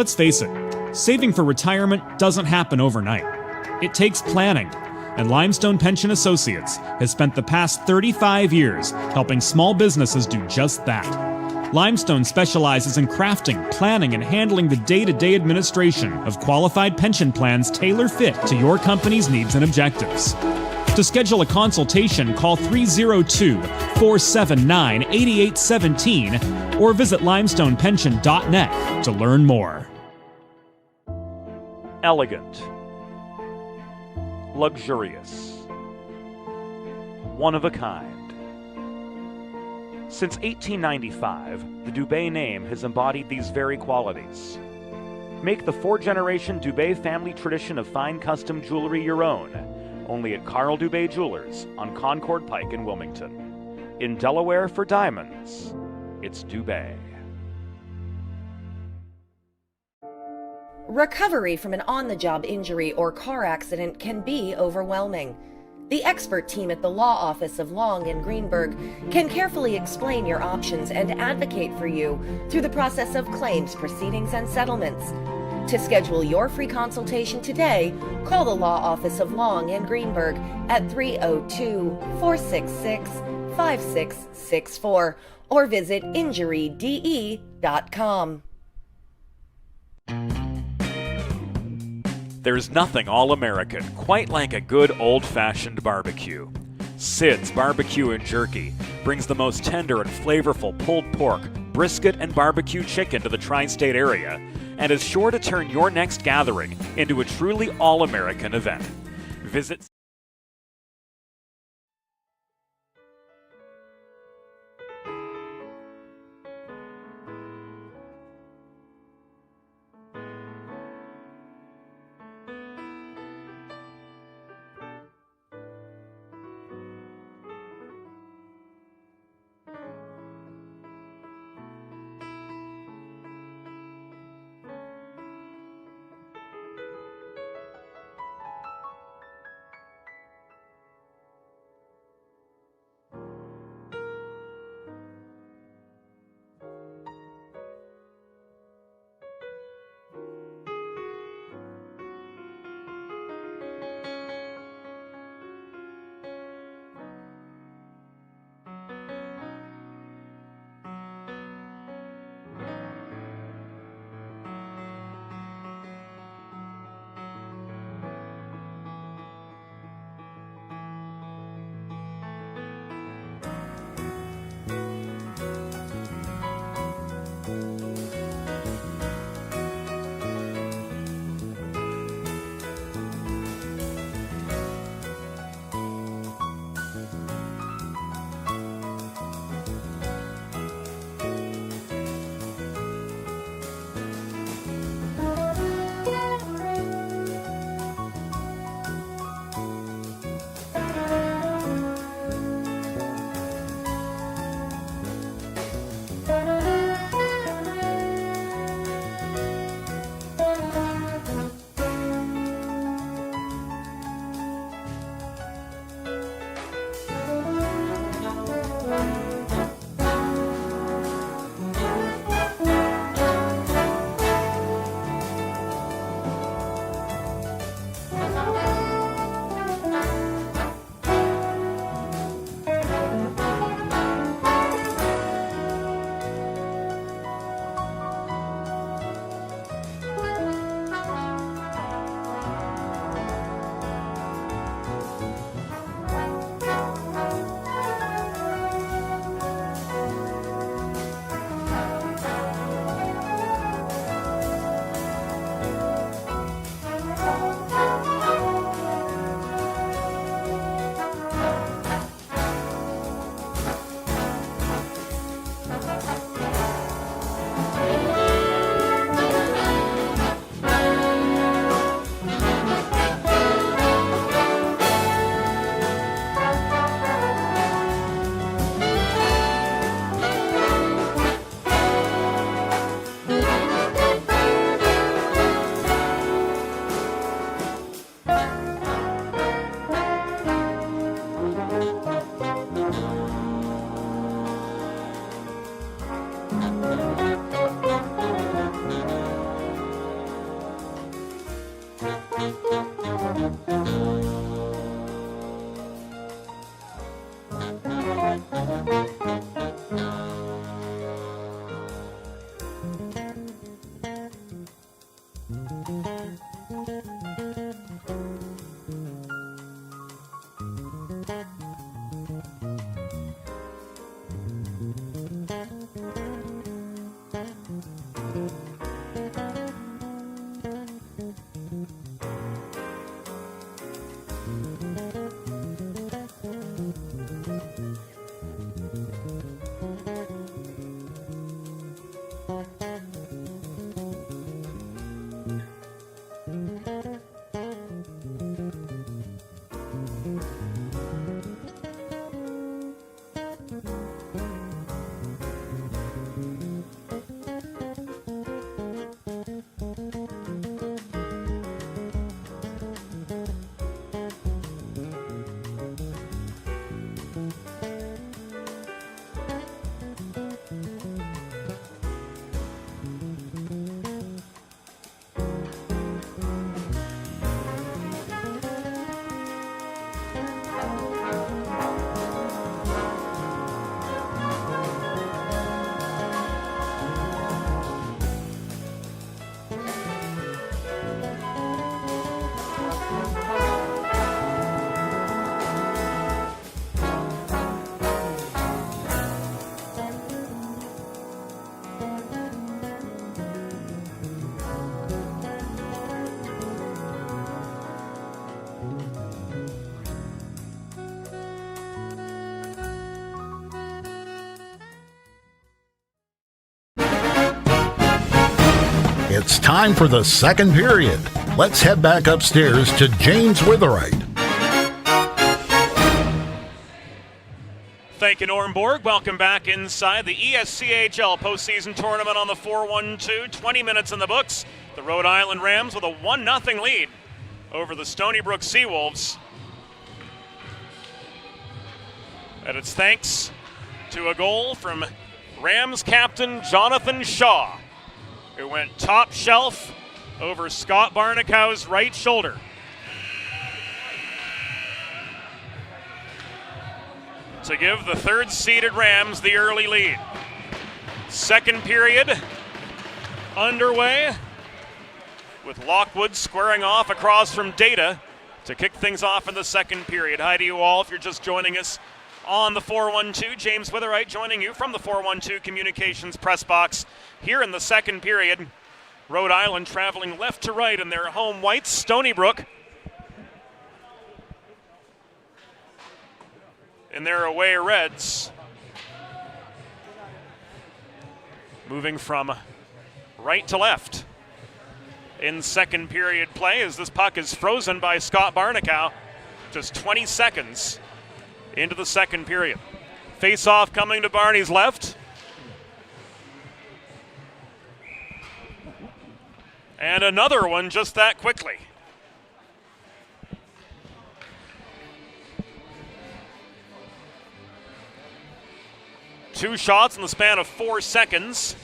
Let's face it, saving for retirement doesn't happen overnight. It takes planning, and Limestone Pension Associates has spent the past 35 years helping small businesses do just that. Limestone specializes in crafting, planning, and handling the day-to-day administration of qualified pension plans tailor-fit to your company's needs and objectives. To schedule a consultation, call 302-479-8817 or visit limestonepension.net to learn more. Elegant. Luxurious. One of a kind. Since 1895, the Dubé name has embodied these very qualities. Make the four-generation Dubé family tradition of fine custom jewelry your own, only at Carl Dubé Jewelers on Concord Pike in Wilmington. In Delaware for diamonds, it's Dubé. Recovery from an on-the-job injury or car accident can be overwhelming. The expert team at the law office of Long and Greenberg can carefully explain your options and advocate for you through the process of claims, proceedings, and settlements. To schedule your free consultation today, call the law office of Long and Greenberg at 302-466-5664 or visit injuryde.com. There's nothing all-American quite like a good old-fashioned barbecue. Sid's Barbecue and Jerky brings the most tender and flavorful pulled pork, brisket, and barbecue chicken to the tri-state area and is sure to turn your next gathering into a truly all-American event. Visit It's time for the second period. Let's head back upstairs to James Witherite. Thank you, Norm Borg. Welcome back inside the ESCHL postseason tournament on the 412. 20 minutes in the books. The Rhode Island Rams with a 1-0 lead over the Stony Brook Seawolves. And it's thanks to a goal from Rams captain Jonathan Shaw, who went top shelf over Scott Barnicow's right shoulder. To give the third-seeded Rams the early lead. Second period underway with Lockwood squaring off across from Data to kick things off in the second period. Hi to you all if you're just joining us on the 412. James Witherite joining you from the 412 Communications press box here in the second period. Rhode Island traveling left to right in their home whites. Stony Brook in their away reds. Moving from right to left in second period play as this puck is frozen by Scott Barnicow just 20 seconds into the second period. Face-off coming to Barney's left. And another one just that quickly. Two shots in the span of 4 seconds.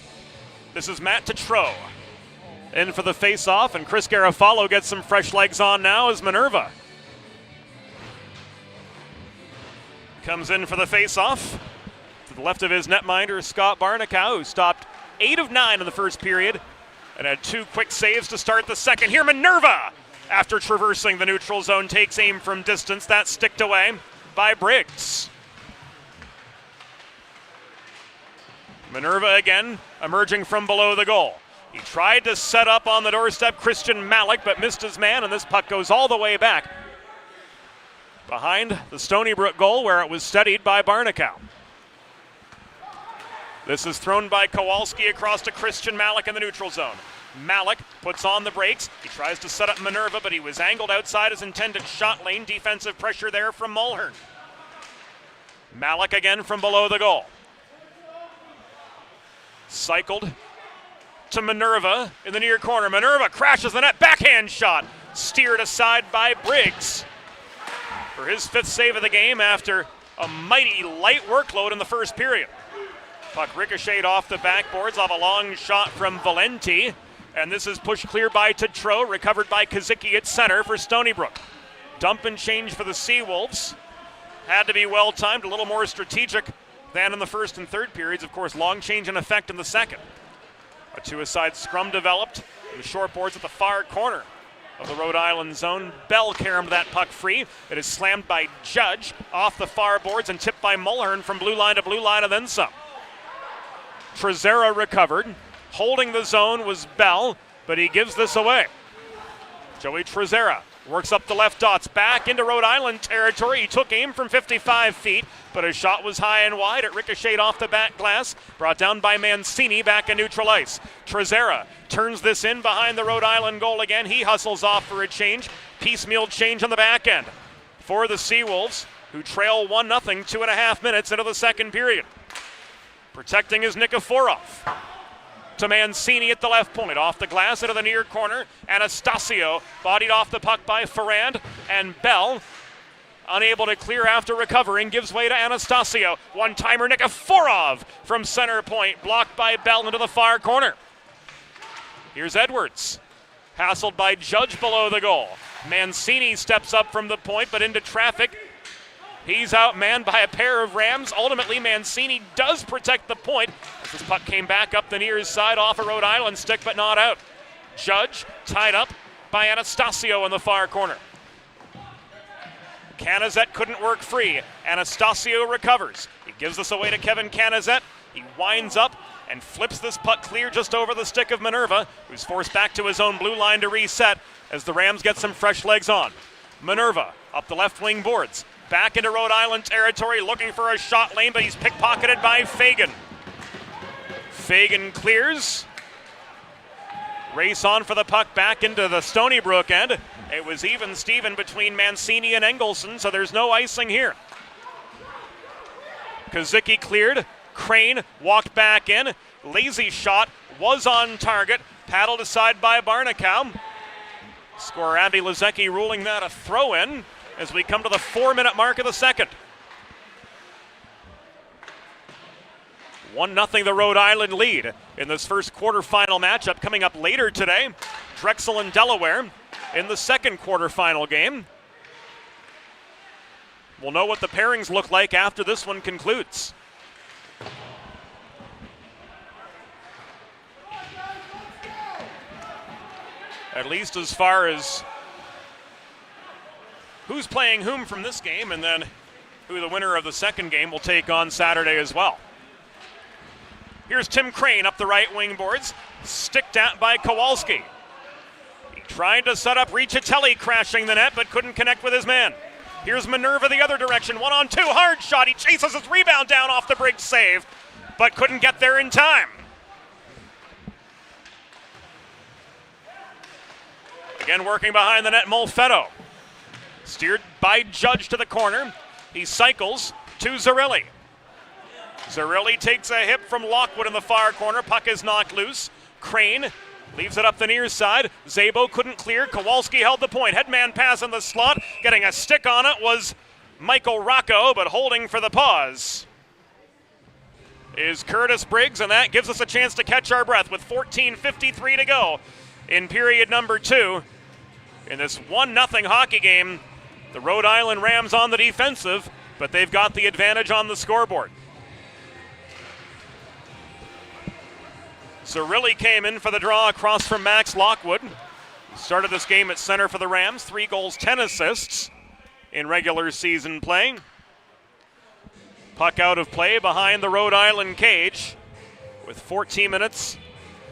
This is Matt Tetreault in for the face-off, and Chris Garofalo gets some fresh legs on now as Minerva comes in for the face-off. To the left of his netminder, Scott Barnicow, who stopped 8 of 9 in the first period and had 2 quick saves to start the second. Here, Minerva, after traversing the neutral zone, takes aim from distance. That's sticked away by Briggs. Minerva again, emerging from below the goal. He tried to set up on the doorstep Christian Malik, but missed his man, and this puck goes all the way back behind the Stony Brook goal, where it was steadied by Barnicow. This is thrown by Kowalski across to Christian Malik in the neutral zone. Malik puts on the brakes. He tries to set up Minerva, but he was angled outside his intended shot lane. Defensive pressure there from Mulhern. Malik again from below the goal. Cycled to Minerva in the near corner. Minerva crashes the net. Backhand shot. Steered aside by Briggs for his 5th save of the game after a mighty light workload in the first period. Puck ricocheted off the backboards off a long shot from Valenti. And this is pushed clear by Tetreault, recovered by Kazicki at center for Stony Brook. Dump and change for the Seawolves. Had to be well timed, a little more strategic than in the first and third periods. Of course, long change in effect in the second. A two-a-side scrum developed. The short boards at the far corner of the Rhode Island zone. Bell caromed that puck free. It is slammed by Judge off the far boards and tipped by Mulhern from blue line to blue line and then some. Trezera recovered. Holding the zone was Bell, but he gives this away. Joey Trezera Works up the left dots, back into Rhode Island territory. He took aim from 55 feet, but his shot was high and wide. It ricocheted off the back glass, brought down by Mancini back in neutral ice. Trezera turns this in behind the Rhode Island goal again. He hustles off for a change. Piecemeal change on the back end for the Seawolves, who trail 1-0 2.5 minutes into the second period. Protecting is Nikiforov. To Mancini at the left point, off the glass into the near corner. Anastasio bodied off the puck by Ferrand, and Bell, unable to clear after recovering, gives way to Anastasio. One-timer Nikiforov from center point, blocked by Bell into the far corner. Here's Edwards, hassled by Judge below the goal. Mancini steps up from the point, but into traffic. He's outmanned by a pair of Rams. Ultimately, Mancini does protect the point as this puck came back up the near side off a Rhode Island stick, but not out. Judge tied up by Anastasio in the far corner. Canizette couldn't work free. Anastasio recovers. He gives this away to Kevin Canizette. He winds up and flips this puck clear just over the stick of Minerva, who's forced back to his own blue line to reset as the Rams get some fresh legs on. Minerva up the left wing boards. Back into Rhode Island territory, looking for a shot lane, but he's pickpocketed by Fagan. Fagan clears. Race on for the puck back into the Stony Brook end. It was even Steven between Mancini and Engelson, so there's no icing here. Kazicki cleared. Crane walked back in. Lazy shot was on target. Paddled aside by Barnacow. Scorer Abby Lazecki ruling that a throw-in as we come to the 4-minute mark of the second. 1-0 the Rhode Island lead in this first quarterfinal matchup coming up later today. Drexel and Delaware in the second quarterfinal game. We'll know what the pairings look like after this one concludes. At least as far as who's playing whom from this game, and then who the winner of the second game will take on Saturday as well. Here's Tim Crane up the right wing boards, sticked at by Kowalski. He tried to set up Riccitelli crashing the net, but couldn't connect with his man. Here's Minerva the other direction, 1-on-2, hard shot. He chases his rebound down off the Briggs save, but couldn't get there in time. Again working behind the net, Molfetto. Steered by Judge to the corner. He cycles to Zerilli. Zerilli takes a hit from Lockwood in the far corner. Puck is knocked loose. Crane leaves it up the near side. Szabo couldn't clear. Kowalski held the point. Headman pass in the slot. Getting a stick on it was Michael Rocco, but holding for the pause is Curtis Briggs, and that gives us a chance to catch our breath with 14:53 to go in period number 2. In this 1-0 hockey game, the Rhode Island Rams on the defensive, but they've got the advantage on the scoreboard. Zerilli came in for the draw across from Max Lockwood. Started this game at center for the Rams, 3 goals, 10 assists in regular season play. Puck out of play behind the Rhode Island cage with 14 minutes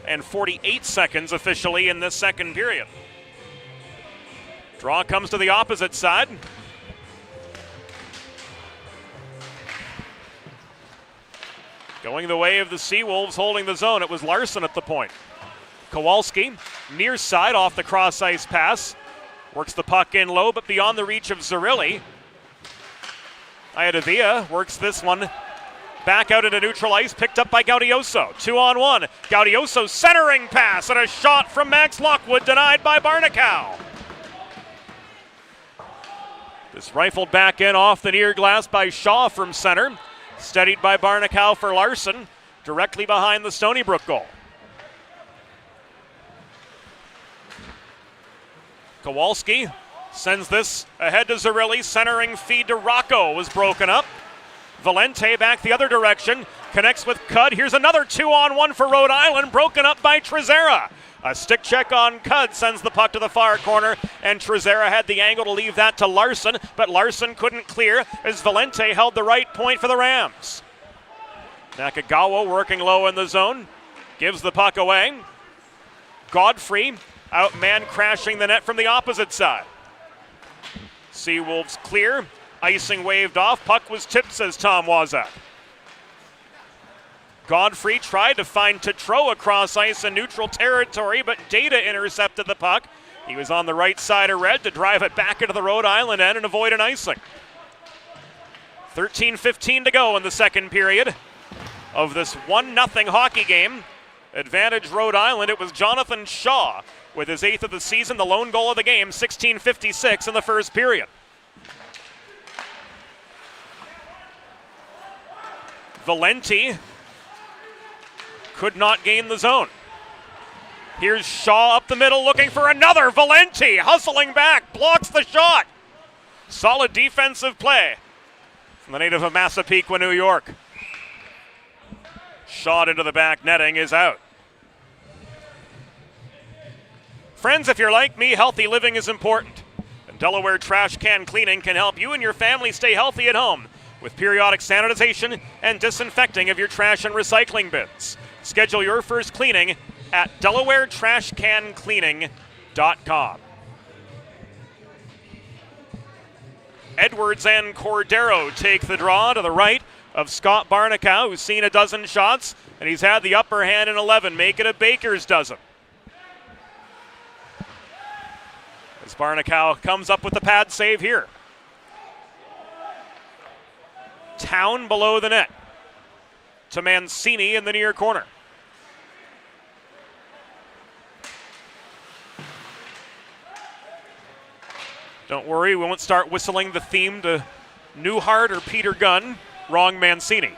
and 48 seconds officially in this second period. Draw comes to the opposite side. Going the way of the Seawolves holding the zone. It was Larson at the point. Kowalski, near side off the cross ice pass. Works the puck in low, but beyond the reach of Zerilli. Iadavia works this one back out into neutral ice, picked up by Gaudioso. 2-on-1. Gaudioso centering pass and a shot from Max Lockwood denied by Barnacow. This rifled back in off the near glass by Shaw from center. Steadied by Barnacow for Larson, directly behind the Stony Brook goal. Kowalski sends this ahead to Zerilli. Centering feed to Rocco was broken up. Valente back the other direction. Connects with Cudd. Here's another 2-on-1 for Rhode Island. Broken up by Trezera. A stick check on Cudd sends the puck to the far corner, and Trezera had the angle to leave that to Larson, but Larson couldn't clear as Valente held the right point for the Rams. Nakagawa working low in the zone, gives the puck away. Godfrey outman crashing the net from the opposite side. Seawolves clear. Icing waved off. Puck was tipped, says Tom Wazak. Godfrey tried to find Tetreault across ice in neutral territory, but Data intercepted the puck. He was on the right side of red to drive it back into the Rhode Island end and avoid an icing. 13:15 to go in the second period of this 1-0 hockey game. Advantage Rhode Island. It was Jonathan Shaw with his 8th of the season, the lone goal of the game, 16:56 in the first period. Valenti could not gain the zone. Here's Shaw up the middle looking for another. Valenti hustling back, blocks the shot. Solid defensive play from the native of Massapequa, New York. Shot into the back netting is out. Friends, if you're like me, healthy living is important. And Delaware Trash Can Cleaning can help you and your family stay healthy at home with periodic sanitization and disinfecting of your trash and recycling bins. Schedule your first cleaning at DelawareTrashCanCleaning.com. Edwards and Cordero take the draw to the right of Scott Barnacow, who's seen a dozen shots, and he's had the upper hand in 11, make it a Baker's dozen. As Barnacow comes up with the pad save here. Town below the net to Mancini in the near corner. Don't worry, we won't start whistling the theme to Newhart or Peter Gunn. Wrong Mancini.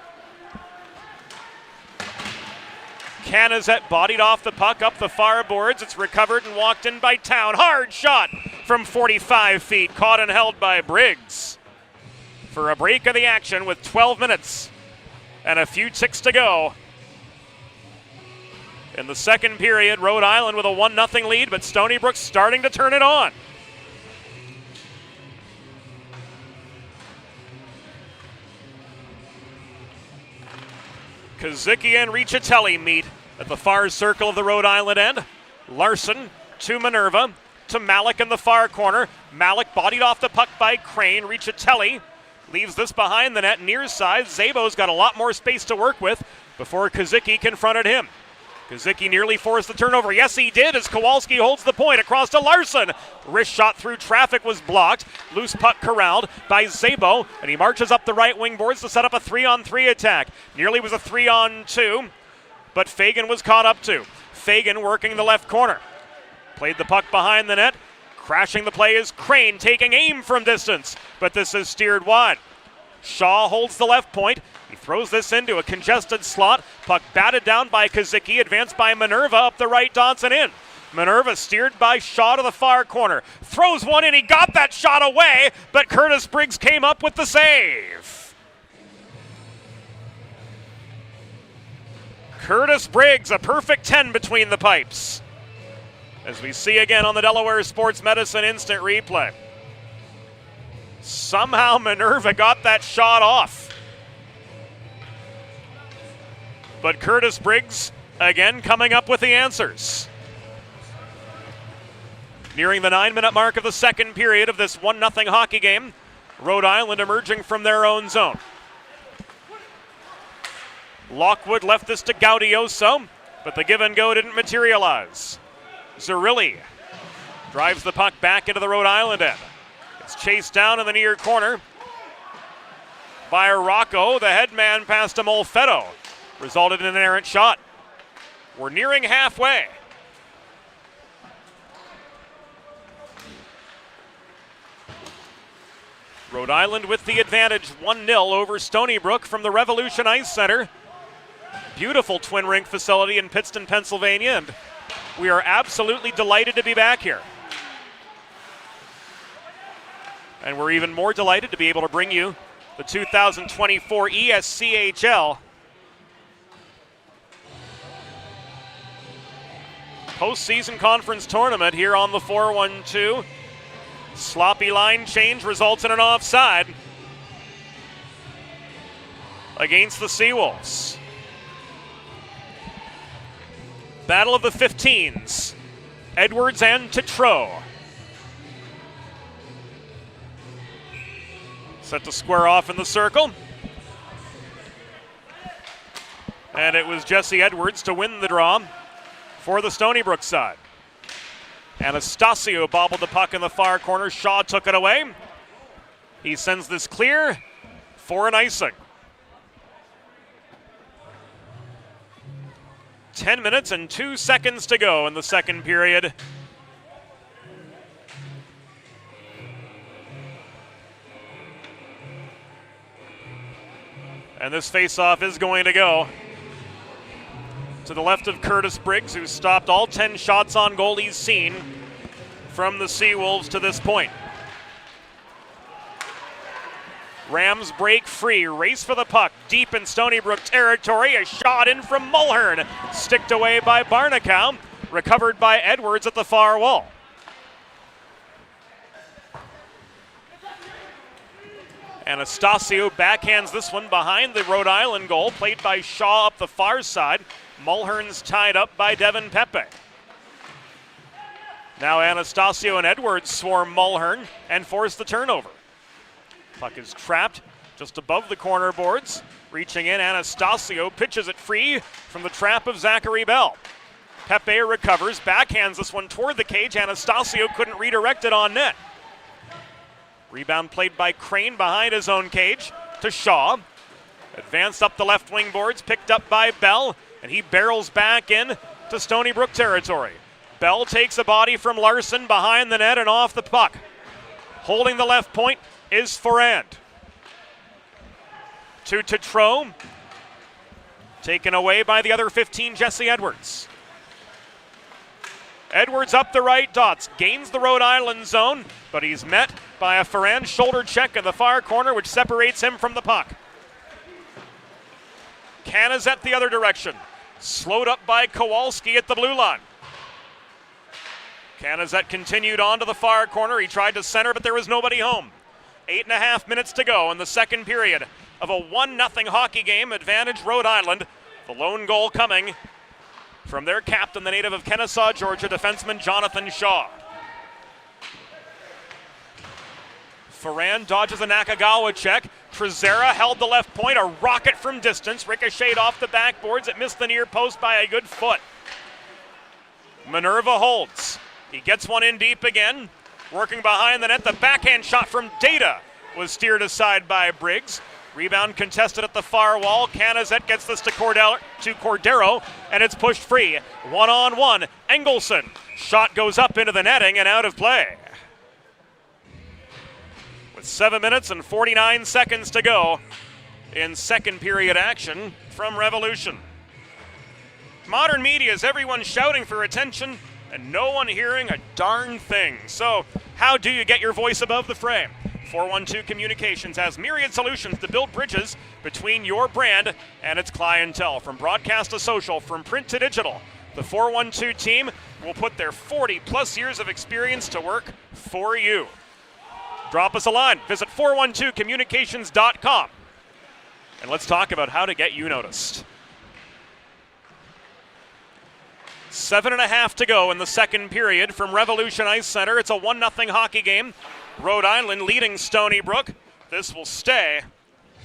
Canizette bodied off the puck up the far boards. It's recovered and walked in by Town. Hard shot from 45 feet. Caught and held by Briggs. For a break of the action with 12 minutes and a few ticks to go. In the second period, Rhode Island with a 1-0 lead, but Stony Brook starting to turn it on. Kazicki and Riccitelli meet at the far circle of the Rhode Island end. Larson to Minerva, to Malik in the far corner. Malik bodied off the puck by Crane. Riccitelli leaves this behind the net near side. Zabo's got a lot more space to work with before Kazicki confronted him. Kazicki nearly forced the turnover. Yes, he did, as Kowalski holds the point across to Larson. Wrist shot through traffic was blocked. Loose puck corralled by Zabo, and he marches up the right wing boards to set up a 3-on-3 attack. Nearly was a 3-on-2, but Fagan was caught up to. Fagan working the left corner. Played the puck behind the net. Crashing the play is Crane, taking aim from distance, but this is steered wide. Shaw holds the left point. He throws this into a congested slot. Puck batted down by Kazicki, advanced by Minerva up the right, Dodson in. Minerva steered by Shaw to the far corner. Throws one in, he got that shot away, but Curtis Briggs came up with the save. Curtis Briggs, a perfect 10 between the pipes. As we see again on the Delaware Sports Medicine instant replay. Somehow Minerva got that shot off. But Curtis Briggs, again, coming up with the answers. Nearing the 9-minute mark of the second period of this 1-0 hockey game. Rhode Island emerging from their own zone. Lockwood left this to Gaudioso, but the give and go didn't materialize. Zerilli drives the puck back into the Rhode Island end. It's chased down in the near corner by Rocco. The headman passed to Molfetto. Resulted in an errant shot. We're nearing halfway. Rhode Island with the advantage, 1-0 over Stony Brook from the Revolution Ice Center. Beautiful twin rink facility in Pittston, Pennsylvania, and we are absolutely delighted to be back here. And we're even more delighted to be able to bring you the 2024 ESCHL postseason conference tournament here on the 412. Sloppy line change results in an offside against the Seawolves. Battle of the 15s. Edwards and Tetreault. Set to square off in the circle. And it was Jesse Edwards to win the draw for the Stony Brook side. Anastasio bobbled the puck in the far corner. Shaw took it away. He sends this clear for an icing. 10 minutes and 2 seconds to go in the second period. And this faceoff is going to go to the left of Curtis Briggs, who stopped all 10 shots on goal he's seen from the Seawolves to this point. Rams break free, race for the puck, deep in Stony Brook territory. A shot in from Mulhern, sticked away by Barnacow, recovered by Edwards at the far wall. Anastasio backhands this one behind the Rhode Island goal, played by Shaw up the far side. Mulhern's tied up by Devin Pepe. Now Anastasio and Edwards swarm Mulhern and force the turnover. Puck is trapped just above the corner boards. Reaching in, Anastasio pitches it free from the trap of Zachary Bell. Pepe recovers, backhands this one toward the cage. Anastasio couldn't redirect it on net. Rebound played by Crane behind his own cage to Shaw. Advanced up the left wing boards, picked up by Bell, and he barrels back in to Stony Brook territory. Bell takes a body from Larson behind the net and off the puck. Holding the left point is Forand. To Tetreault. Taken away by the other 15, Jesse Edwards. Edwards up the right dots, gains the Rhode Island zone, but he's met by a Ferrand shoulder check in the far corner, which separates him from the puck. Canizette the other direction, slowed up by Kowalski at the blue line. Canizette continued on to the far corner. He tried to center, but there was nobody home. 8.5 minutes to go in the second period of a 1-0 hockey game. Advantage Rhode Island. The lone goal coming from their captain, the native of Kennesaw, Georgia, defenseman Jonathan Shaw. Ferrand dodges a Nakagawa check. Trezera held the left point. A rocket from distance. Ricocheted off the backboards. It missed the near post by a good foot. Minerva holds. He gets one in deep again. Working behind the net. The backhand shot from Data was steered aside by Briggs. Rebound contested at the far wall. Canizette gets this to Cordero, and it's pushed free. 1-on-1. Engelson. Shot goes up into the netting and out of play. With 7 minutes and 49 seconds to go in second period action from Revolution. Modern media is everyone shouting for attention and no one hearing a darn thing. So how do you get your voice above the fray? 412 Communications has myriad solutions to build bridges between your brand and its clientele. From broadcast to social, from print to digital, the 412 team will put their 40-plus years of experience to work for you. Drop us a line. Visit 412communications.com. And let's talk about how to get you noticed. 7.5 to go in the second period from Revolution Ice Center. It's a 1-0 hockey game. Rhode Island leading Stony Brook. This will stay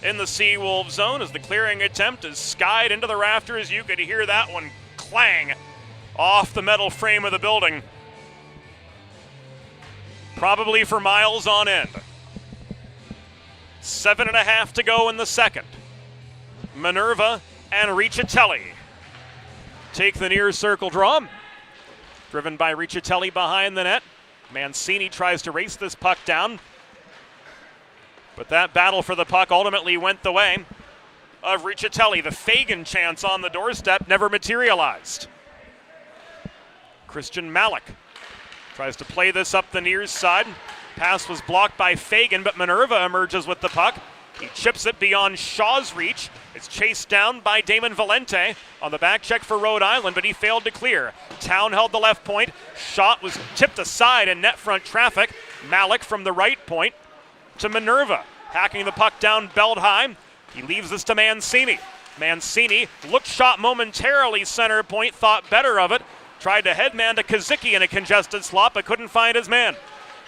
in the Seawolves zone as the clearing attempt is skied into the rafters. You could hear that one clang off the metal frame of the building, probably for miles on end. 7.5 to go in the second. Minerva and Riccitelli take the near circle draw. Driven by Riccitelli behind the net. Mancini tries to race this puck down, but that battle for the puck ultimately went the way of Riccitelli. The Fagan chance on the doorstep never materialized. Christian Malik tries to play this up the near side. Pass was blocked by Fagan, but Minerva emerges with the puck. He chips it beyond Shaw's reach. It's chased down by Damon Valente on the back check for Rhode Island, but he failed to clear. Town held the left point. Shot was tipped aside in net front traffic. Malik from the right point to Minerva, hacking the puck down belt high. He leaves this to Mancini. Mancini looked shot momentarily center point, thought better of it. Tried to headman to Kazicki in a congested slot, but couldn't find his man.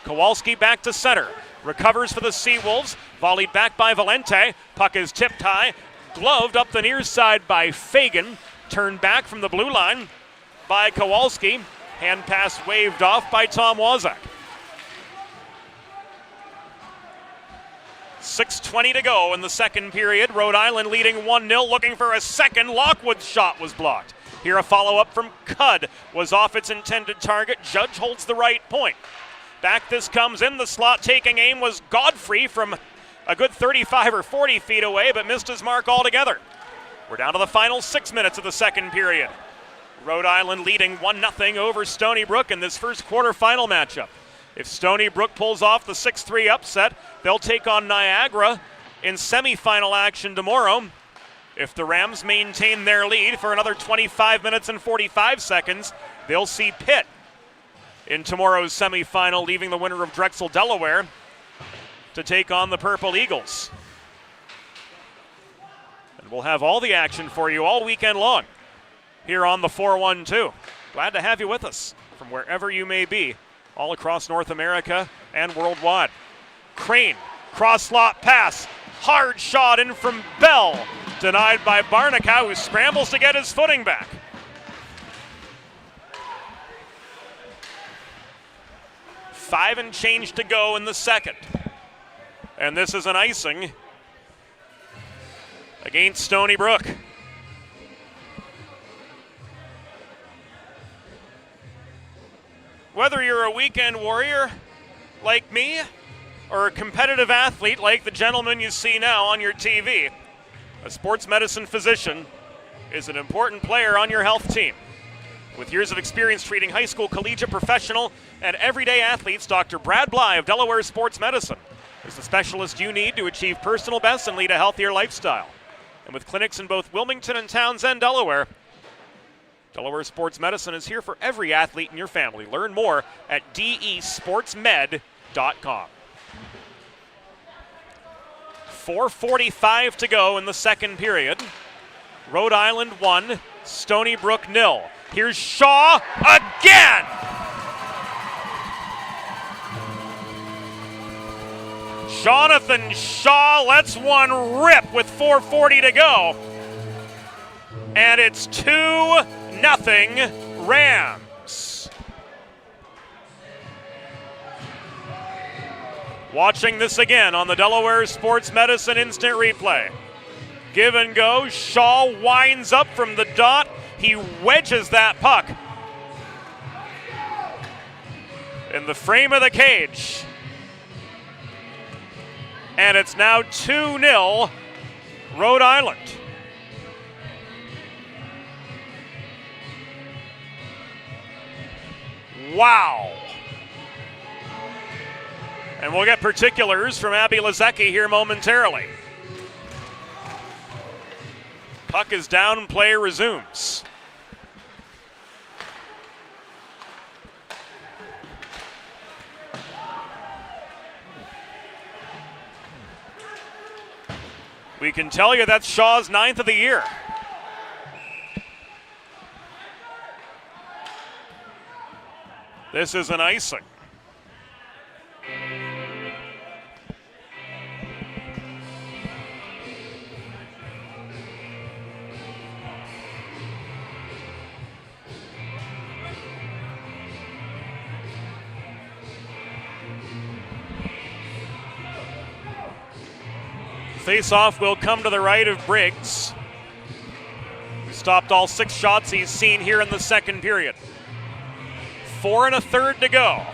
Kowalski back to center. Recovers for the Seawolves. Volleyed back by Valente. Puck is tipped high. Gloved up the near side by Fagan. Turned back from the blue line by Kowalski. Hand pass waved off by Tom Wazak. 6:20 to go in the second period. Rhode Island leading 1-0, looking for a second. Lockwood's shot was blocked. Here a follow-up from Cudd was off its intended target. Judge holds the right point. Back this comes in the slot. Taking aim was Godfrey from a good 35 or 40 feet away, but missed his mark altogether. We're down to the final 6 minutes of the second period. Rhode Island leading 1-0 over Stony Brook in this first quarterfinal matchup. If Stony Brook pulls off the 6-3 upset, they'll take on Niagara in semifinal action tomorrow. If the Rams maintain their lead for another 25 minutes and 45 seconds, they'll see Pitt in tomorrow's semifinal, leaving the winner of Drexel, Delaware, to take on the Purple Eagles. And we'll have all the action for you all weekend long here on the 412. Glad to have you with us from wherever you may be, all across North America and worldwide. Crane, cross slot pass, hard shot in from Bell, denied by Barnica, who scrambles to get his footing back. Five and change to go in the second. And this is an icing against Stony Brook. Whether you're a weekend warrior like me or a competitive athlete like the gentleman you see now on your TV, a sports medicine physician is an important player on your health team. With years of experience treating high school, collegiate, professional, and everyday athletes, Dr. Brad Bly of Delaware Sports Medicine is the specialist you need to achieve personal best and lead a healthier lifestyle. And with clinics in both Wilmington and Townsend, Delaware, Delaware Sports Medicine is here for every athlete in your family. Learn more at desportsmed.com. 4:45 to go in the second period. Rhode Island 1, Stony Brook 0. Here's Shaw again! Jonathan Shaw lets one rip with 4:40 to go. And it's 2-0 Rams. Watching this again on the Delaware Sports Medicine instant replay. Give and go. Shaw winds up from the dot. He wedges that puck in the frame of the cage. And it's now 2-0 Rhode Island. Wow. And we'll get particulars from Abby Lazecki here momentarily. Puck is down, play resumes. We can tell you that's Shaw's 9th of the year. This is an icing. Face-off will come to the right of Briggs. He stopped all 6 shots he's seen here in the second period. 4 1/3 to go.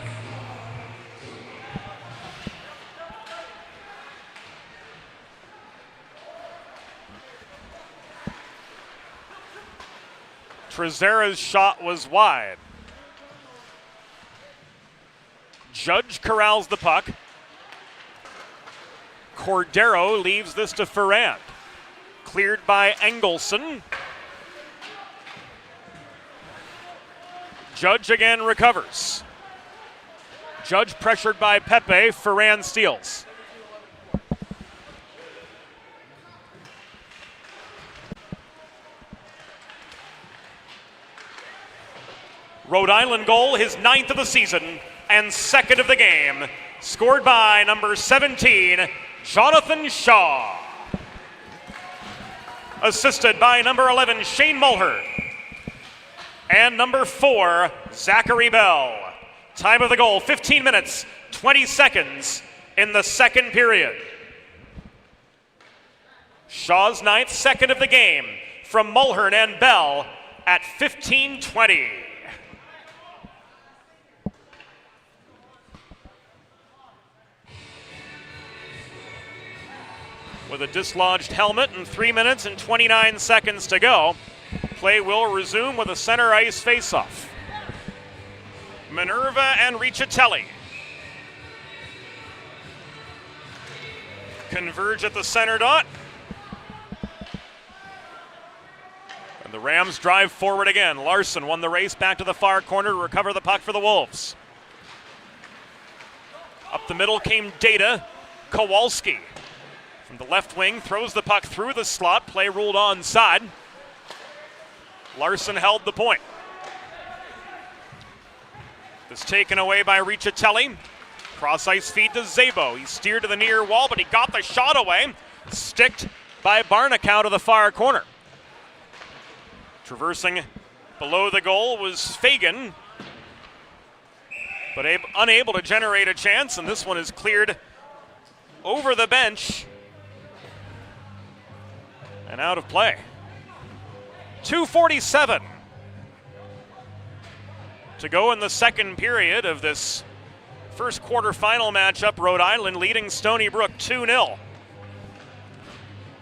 Trezera's shot was wide. Judge corrals the puck. Cordero leaves this to Ferrand. Cleared by Engelson. Judge again recovers. Judge pressured by Pepe. Ferrand steals. Rhode Island goal, his 9th of the season and 2nd of the game. Scored by number 17, Jonathan Shaw. Assisted by number 11, Shane Mulhern. And number 4, Zachary Bell. Time of the goal, 15 minutes, 20 seconds in the second period. Shaw's 9th second of the game from Mulhern and Bell at 15:20. With a dislodged helmet and 3 minutes and 29 seconds to go, play will resume with a center ice faceoff. Minerva and Riccitelli converge at the center dot. And the Rams drive forward again. Larson won the race back to the far corner to recover the puck for the Wolves. Up the middle came Data. Kowalski from the left wing throws the puck through the slot. Play ruled onside. Larson held the point. This taken away by Riccitelli. Cross ice feed to Szabo. He steered to the near wall, but he got the shot away. Sticked by Barnakow to the far corner. Traversing below the goal was Fagan, but unable to generate a chance, and this one is cleared over the bench and out of play. 2:47 to go in the second period of this first quarterfinal matchup. Rhode Island leading Stony Brook 2-0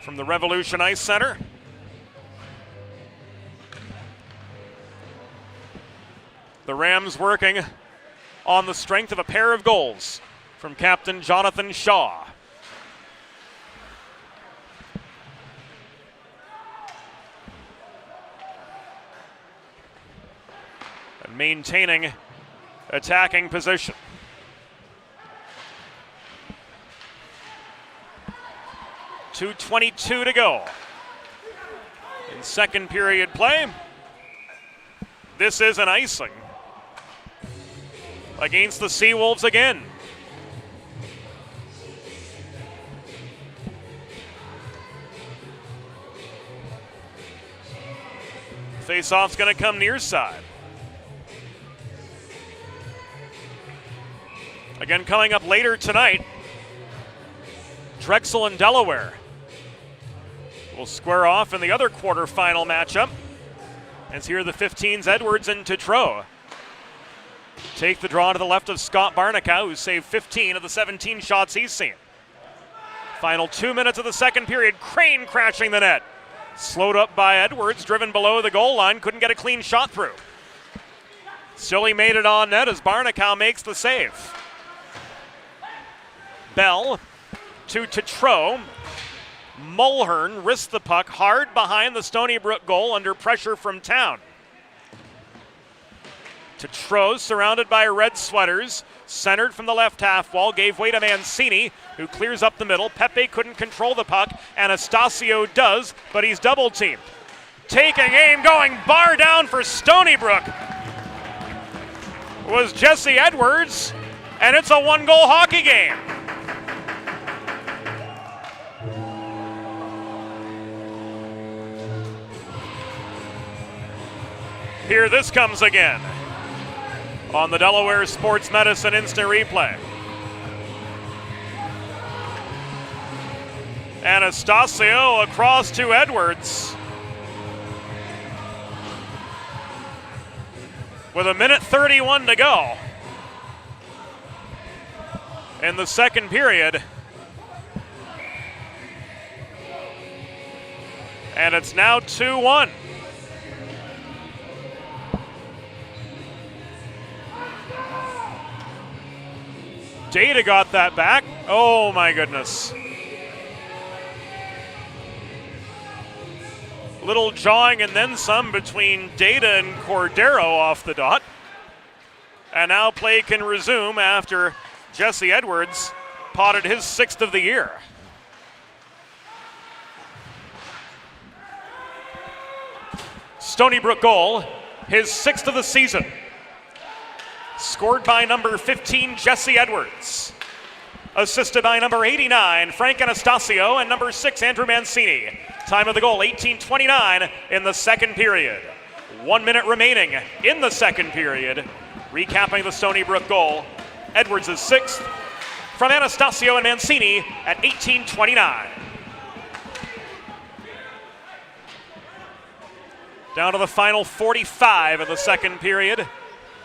from the Revolution Ice Center. The Rams working on the strength of a pair of goals from captain Jonathan Shaw. And maintaining attacking position. .222 to go in second period play. This is an icing against the Seawolves again. Face-off's going to come near side. Again, coming up later tonight, Drexel and Delaware will square off in the other quarterfinal matchup. As here the 15s, Edwards and Tetreault take the draw to the left of Scott Barnakow, who saved 15 of the 17 shots he's seen. Final 2 minutes of the second period, Crane crashing the net. Slowed up by Edwards, driven below the goal line, couldn't get a clean shot through. Still he made it on net as Barnakow makes the save. Bell to Tetreault. Mulhern risked the puck hard behind the Stony Brook goal under pressure from Town. Tetreault, surrounded by red sweaters, centered from the left half wall, gave way to Mancini, who clears up the middle. Pepe couldn't control the puck. Anastasio does, but he's double-teamed. Taking aim, going bar down for Stony Brook was Jesse Edwards, and it's a one-goal hockey game. Here this comes again on the Delaware Sports Medicine Instant Replay. Anastasio across to Edwards. With a minute 31 to go in the second period. And it's now 2-1. Data got that back. Oh my goodness. Little jawing and then some between Data and Cordero off the dot. And now play can resume after Jesse Edwards potted his 6th of the year. Stony Brook goal, his 6th of the season. Scored by number 15, Jesse Edwards. assisted by number 89, Frank Anastasio, and number 6, Andrew Mancini. Time of the goal, 18:29 in the second period. 1 minute remaining in the second period. Recapping the Stony Brook goal, Edwards is 6th from Anastasio and Mancini at 18:29. Down to the final 45 of the second period.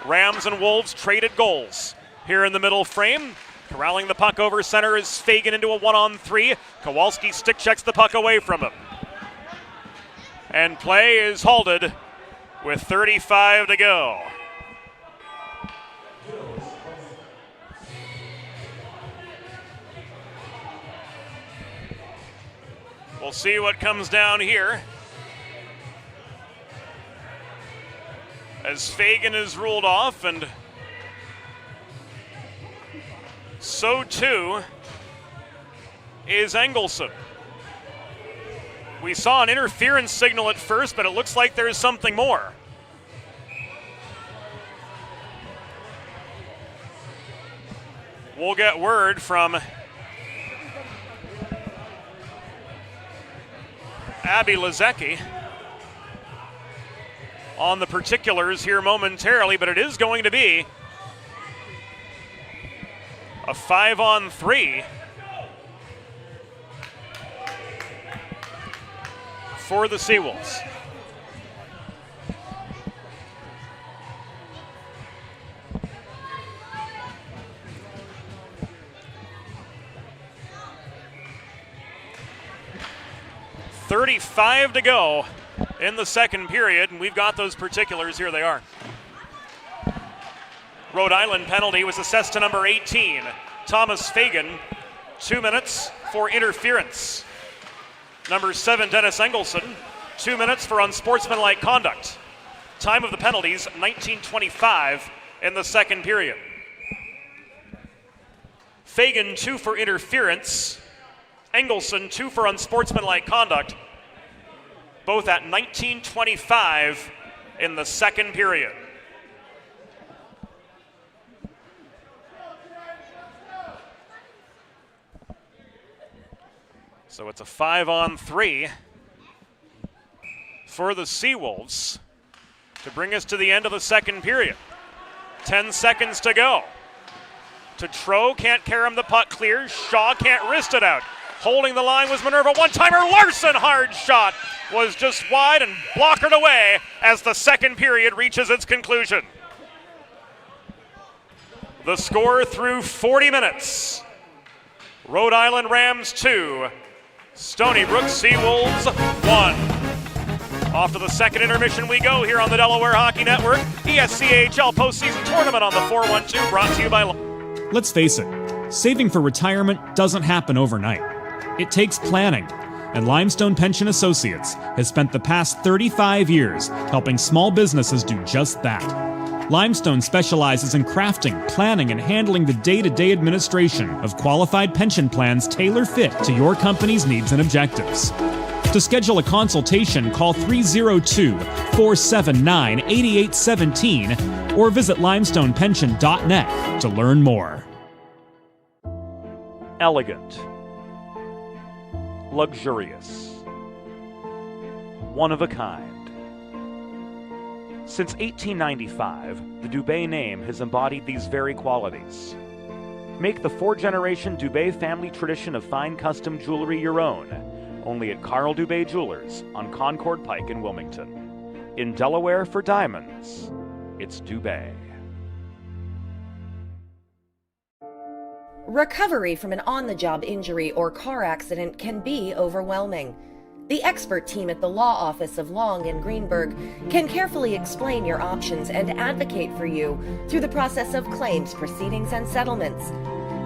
Rams and Wolves traded goals. Here in the middle frame, corralling the puck over center is Fagan into a 1-on-3. Kowalski stick checks the puck away from him. And play is halted with 35 to go. We'll see what comes down here, as Fagan is ruled off, and so too is Engelson. We saw an interference signal at first, but it looks like there's something more. We'll get word from Abby Lazecki on the particulars here momentarily, but it is going to be a 5-on-3 for the Seawolves. .35 to go in the second period, and we've got those particulars. Here they are. Rhode Island penalty was assessed to number 18, Thomas Fagan, 2 minutes for interference. Number 7, Dennis Engelson, 2 minutes for unsportsmanlike conduct. Time of the penalties, 19:25 in the second period. Fagan, 2 for interference. Engelson, 2 for unsportsmanlike conduct, both at 19:25 in the second period. So it's a 5-on-3 for the Seawolves to bring us to the end of the second period. 10 seconds to go. Tetreault can't carry him, the puck clears. Shaw can't wrist it out. Holding the line was Minerva, one-timer. Larson, hard shot, was just wide and blockered away as the second period reaches its conclusion. The score through 40 minutes. Rhode Island Rams 2, Stony Brook Seawolves 1. Off to the second intermission we go here on the Delaware Hockey Network. ESCHL postseason tournament on the 412, brought to you by... Let's face it, saving for retirement doesn't happen overnight. It takes planning, and Limestone Pension Associates has spent the past 35 years helping small businesses do just that. Limestone specializes in crafting, planning, and handling the day-to-day administration of qualified pension plans tailor-fit to your company's needs and objectives. To schedule a consultation, call 302-479-8817 or visit limestonepension.net to learn more. Elegant. Luxurious. One of a kind. Since 1895, the Dubé name has embodied these very qualities. Make the 4th-generation Dubé family tradition of fine custom jewelry your own, only at Carl Dubé Jewelers on Concord Pike in Wilmington. In Delaware for diamonds, it's Dubé. Recovery from an on-the-job injury or car accident can be overwhelming. The expert team at the law office of Long and Greenberg can carefully explain your options and advocate for you through the process of claims, proceedings, and settlements.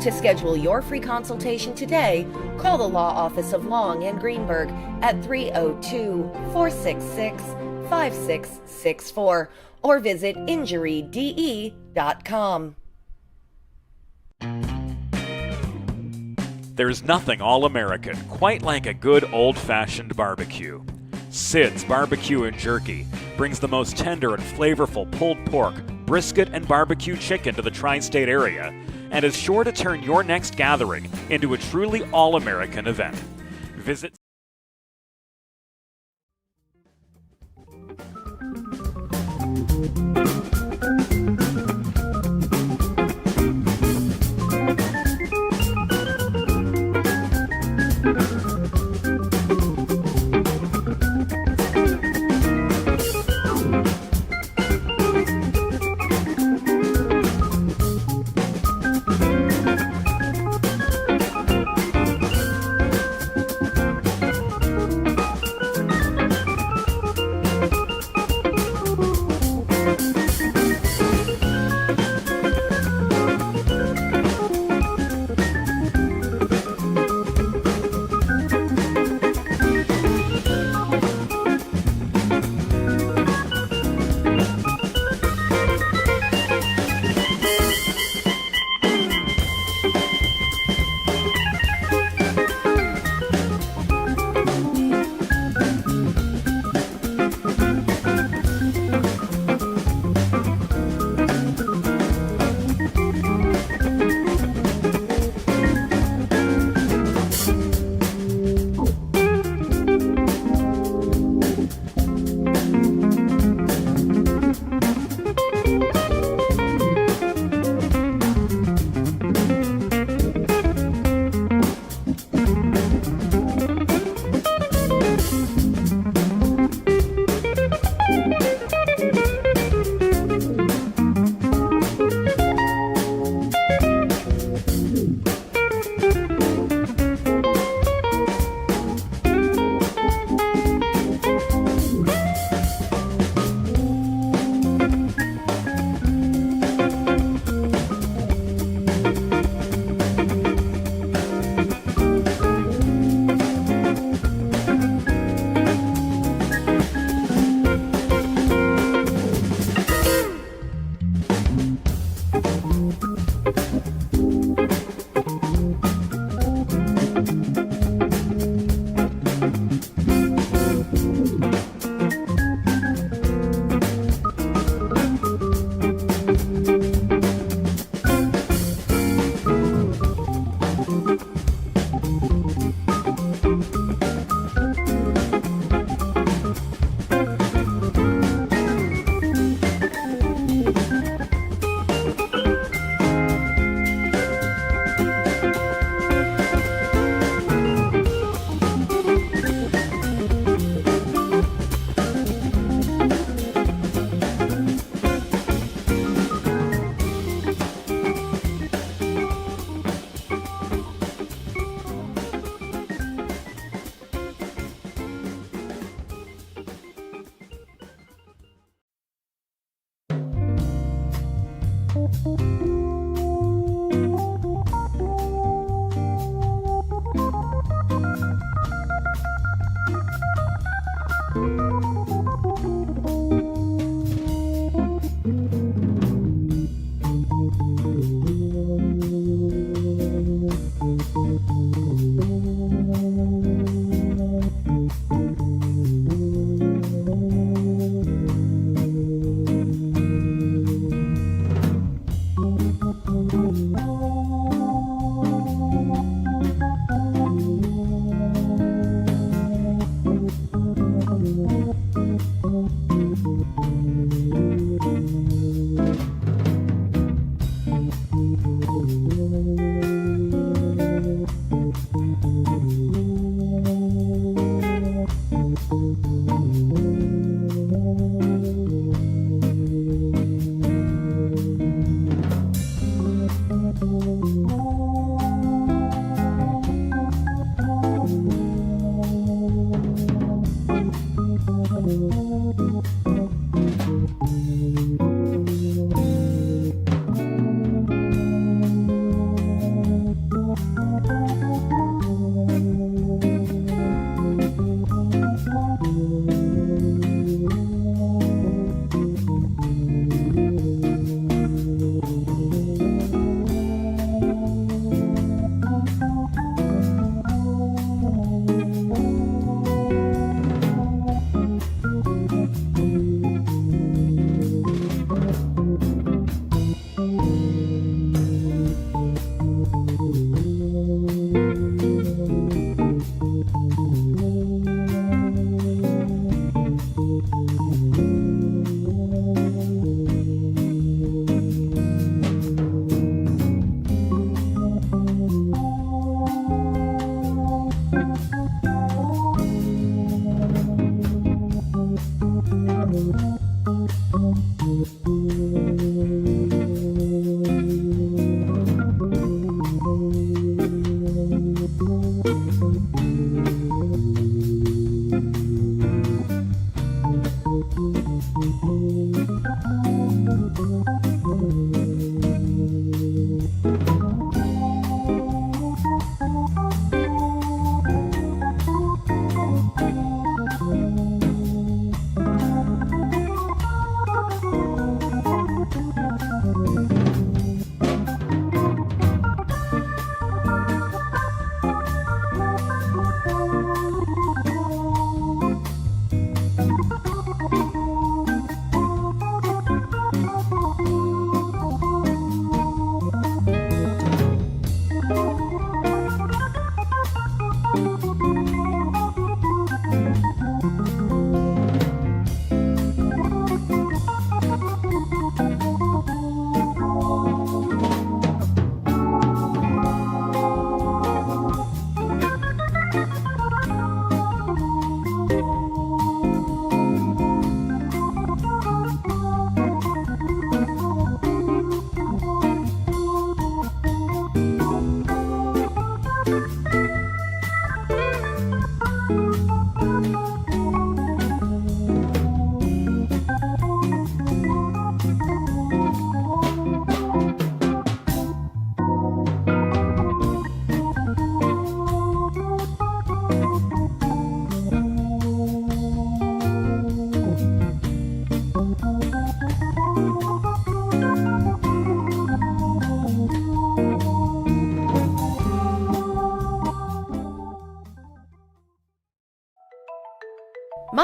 To schedule your free consultation today, call the law office of Long and Greenberg at 302-466-5664 or visit injuryde.com. There's nothing all-American quite like a good old-fashioned barbecue. Sid's Barbecue and Jerky brings the most tender and flavorful pulled pork, brisket, and barbecue chicken to the tri-state area and is sure to turn your next gathering into a truly all-American event. Visit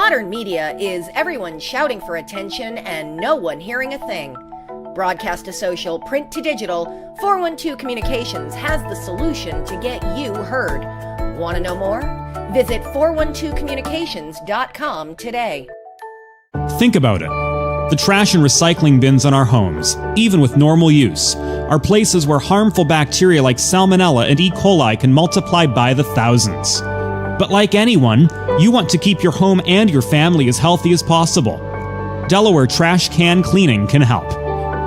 Modern media is everyone shouting for attention and no one hearing a thing. Broadcast to social, print to digital, 412 Communications has the solution to get you heard. Want to know more? Visit 412communications.com today. Think about it. The trash and recycling bins in our homes, even with normal use, are places where harmful bacteria like Salmonella and E. coli can multiply by the thousands. But like anyone, you want to keep your home and your family as healthy as possible. Delaware Trash Can Cleaning can help.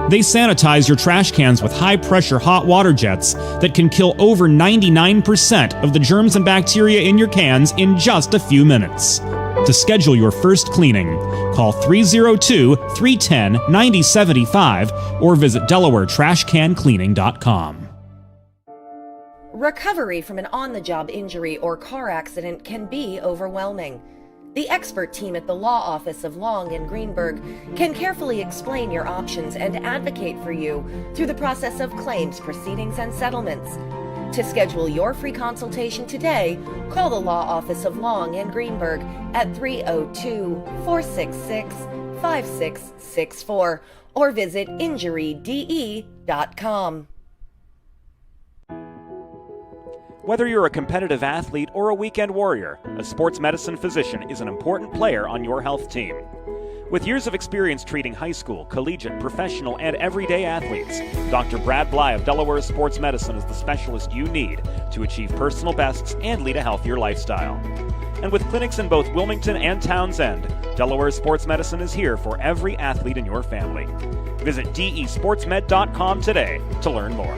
They sanitize your trash cans with high-pressure hot water jets that can kill over 99% of the germs and bacteria in your cans in just a few minutes. To schedule your first cleaning, call 302-310-9075 or visit DelawareTrashCanCleaning.com. Recovery from an on-the-job injury or car accident can be overwhelming. The expert team at the law office of Long and Greenberg can carefully explain your options and advocate for you through the process of claims, proceedings, and settlements. To schedule your free consultation today, call the law office of Long and Greenberg at 302-466-5664 or visit injuryde.com. Whether you're a competitive athlete or a weekend warrior, a sports medicine physician is an important player on your health team. With years of experience treating high school, collegiate, professional, and everyday athletes, Dr. Brad Bly of Delaware Sports Medicine is the specialist you need to achieve personal bests and lead a healthier lifestyle. And with clinics in both Wilmington and Townsend, Delaware Sports Medicine is here for every athlete in your family. Visit desportsmed.com today to learn more.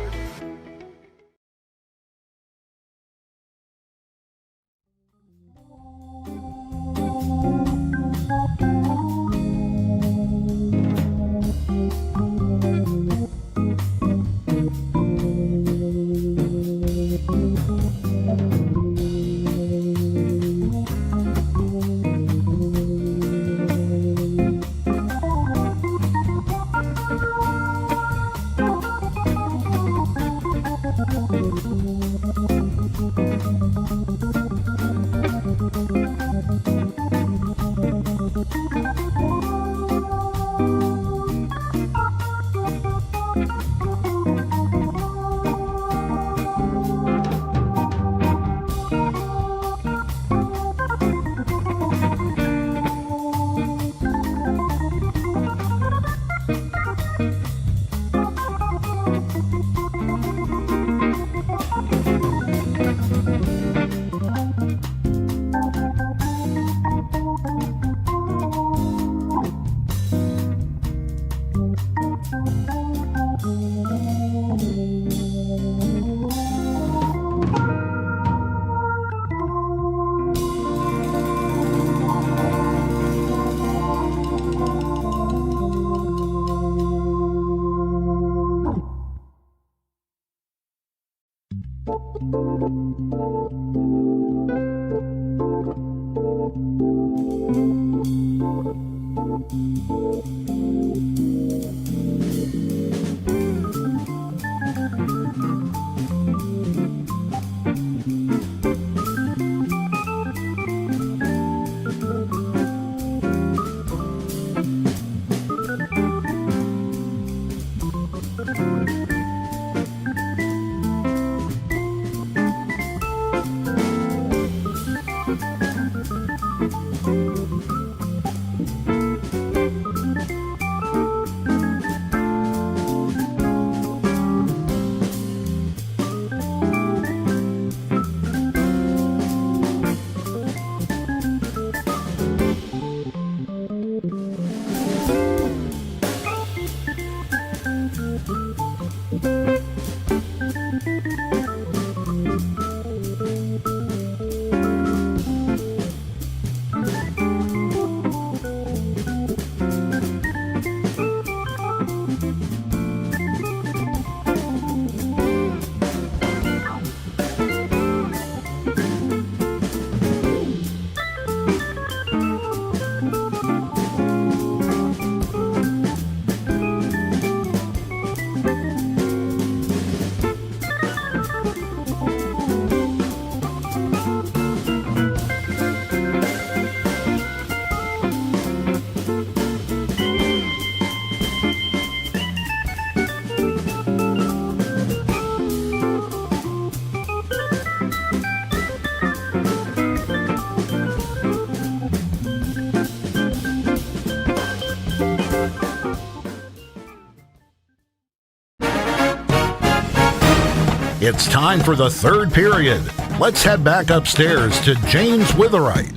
It's time for the third period. Let's head back upstairs to James Witherite.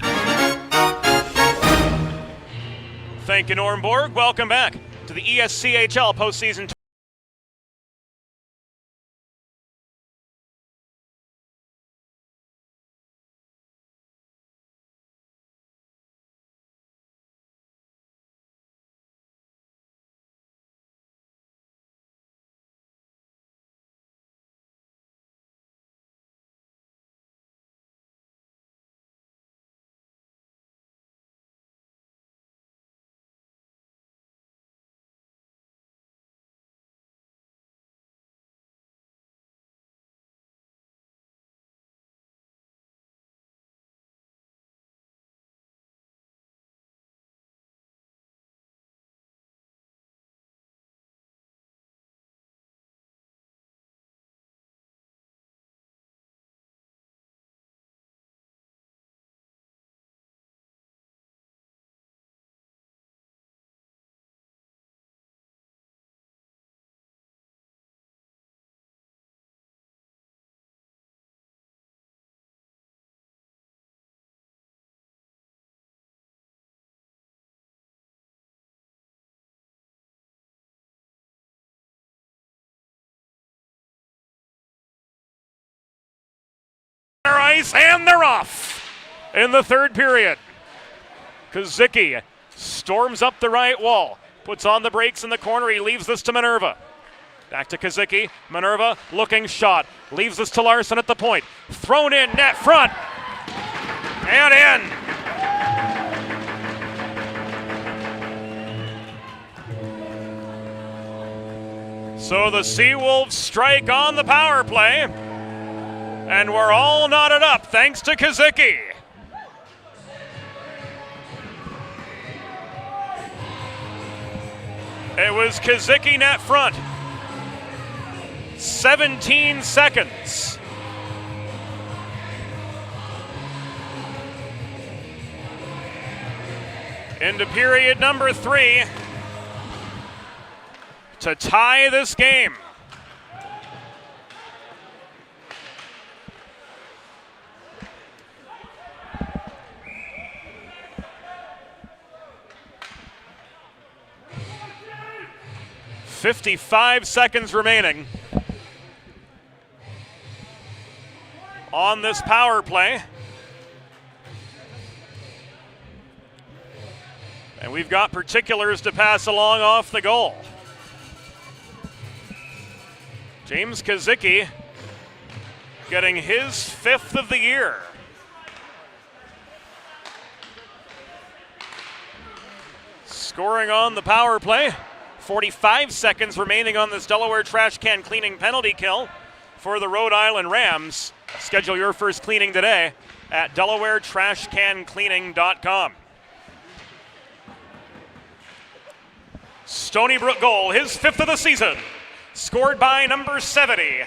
Thank you, Norm Borg. Welcome back to the ESCHL postseason. Ice, and they're off in the third period. Kozicki storms up the right wall, puts on the brakes in the corner. He leaves this to Minerva. Back to Kozicki. Minerva looking shot. Leaves this to Larson at the point. Thrown in, net front. And in. So the Seawolves strike on the power play. And we're all knotted up thanks to Kozicki. It was Kozicki net front. 17 seconds. Into period number 3 to tie this game. .55 seconds remaining on this power play. And we've got particulars to pass along off the goal. James Kozicki getting his 5th of the year. Scoring on the power play. 45 seconds remaining on this Delaware trash can cleaning penalty kill for the Rhode Island Rams. Schedule your first cleaning today at DelawareTrashCanCleaning.com. Stony Brook goal, his 5th of the season. Scored by number 70,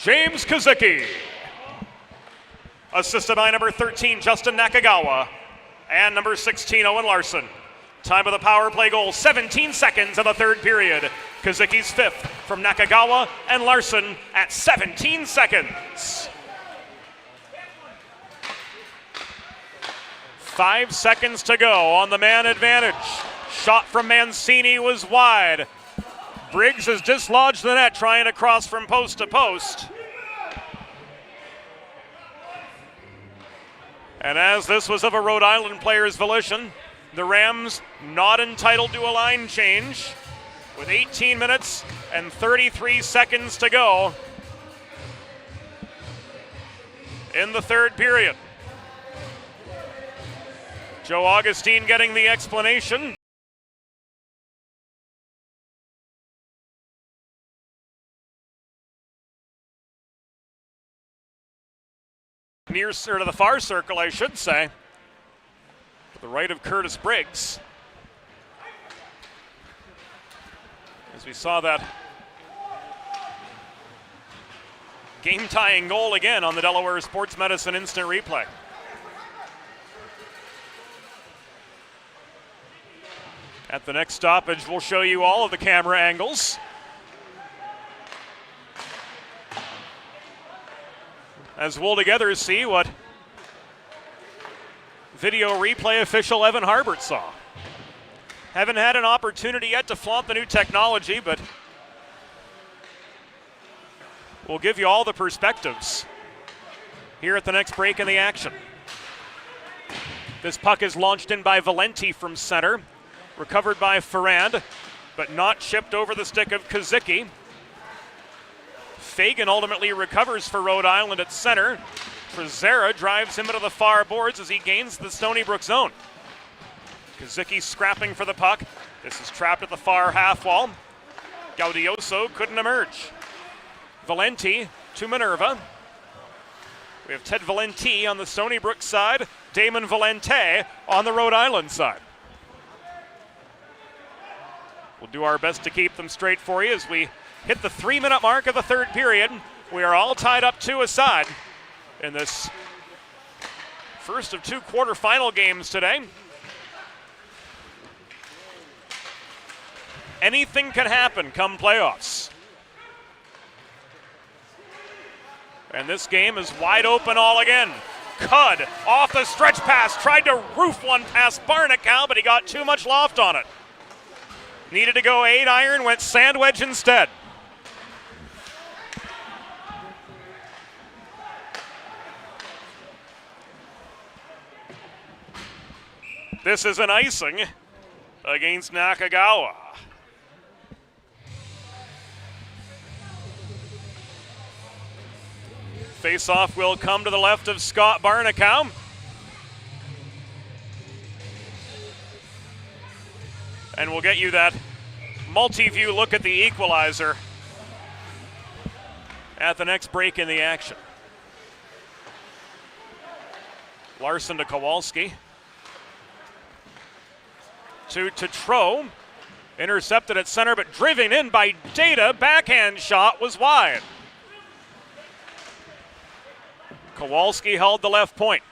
James Kozicki. Assisted by number 13, Justin Nakagawa. And number 16, Owen Larson. Time of the power play goal, 17 seconds of the third period. Kozicki's 5th from Nakagawa and Larson at 17 seconds. 5 seconds to go on the man advantage. Shot from Mancini was wide. Briggs has dislodged the net, trying to cross from post to post. And as this was of a Rhode Island player's volition, the Rams not entitled to a line change with 18 minutes and 33 seconds to go in the third period. Joe Augustine getting the explanation. Near to the far circle, I should say. To the right of Curtis Briggs. As we saw that game-tying goal again on the Delaware Sports Medicine Instant Replay. At the next stoppage, we'll show you all of the camera angles. as we'll together see what video replay official Evan Harbert saw. Haven't had an opportunity yet to flaunt the new technology, but we'll give you all the perspectives here at the next break in the action. This puck is launched in by Valenti from center, recovered by Ferrand, but not chipped over the stick of Kazicki. Fagan ultimately recovers for Rhode Island at center. Trezera drives him into the far boards as he gains the Stony Brook zone. Kazicki scrapping for the puck. This is trapped at the far half wall. Gaudioso couldn't emerge. Valenti to Minerva. We have Ted Valenti on the Stony Brook side, Damon Valente on the Rhode Island side. We'll do our best to keep them straight for you as we hit the 3-minute mark of the third period. We are all tied up 2-2 in this first of 2 quarterfinal games today. Anything can happen come playoffs. And this game is wide open all again. Cud off the stretch pass, tried to roof one past Barnacow, but he got too much loft on it. Needed to go 8 iron, went sand wedge instead. This is an icing against Nakagawa. Face-off will come to the left of Scott Barnacow. And we'll get you that multi-view look at the equalizer at the next break in the action. Larson to Kowalski. To Tro. Intercepted at center, but driven in by Data. Backhand shot was wide. Kowalski held the left point.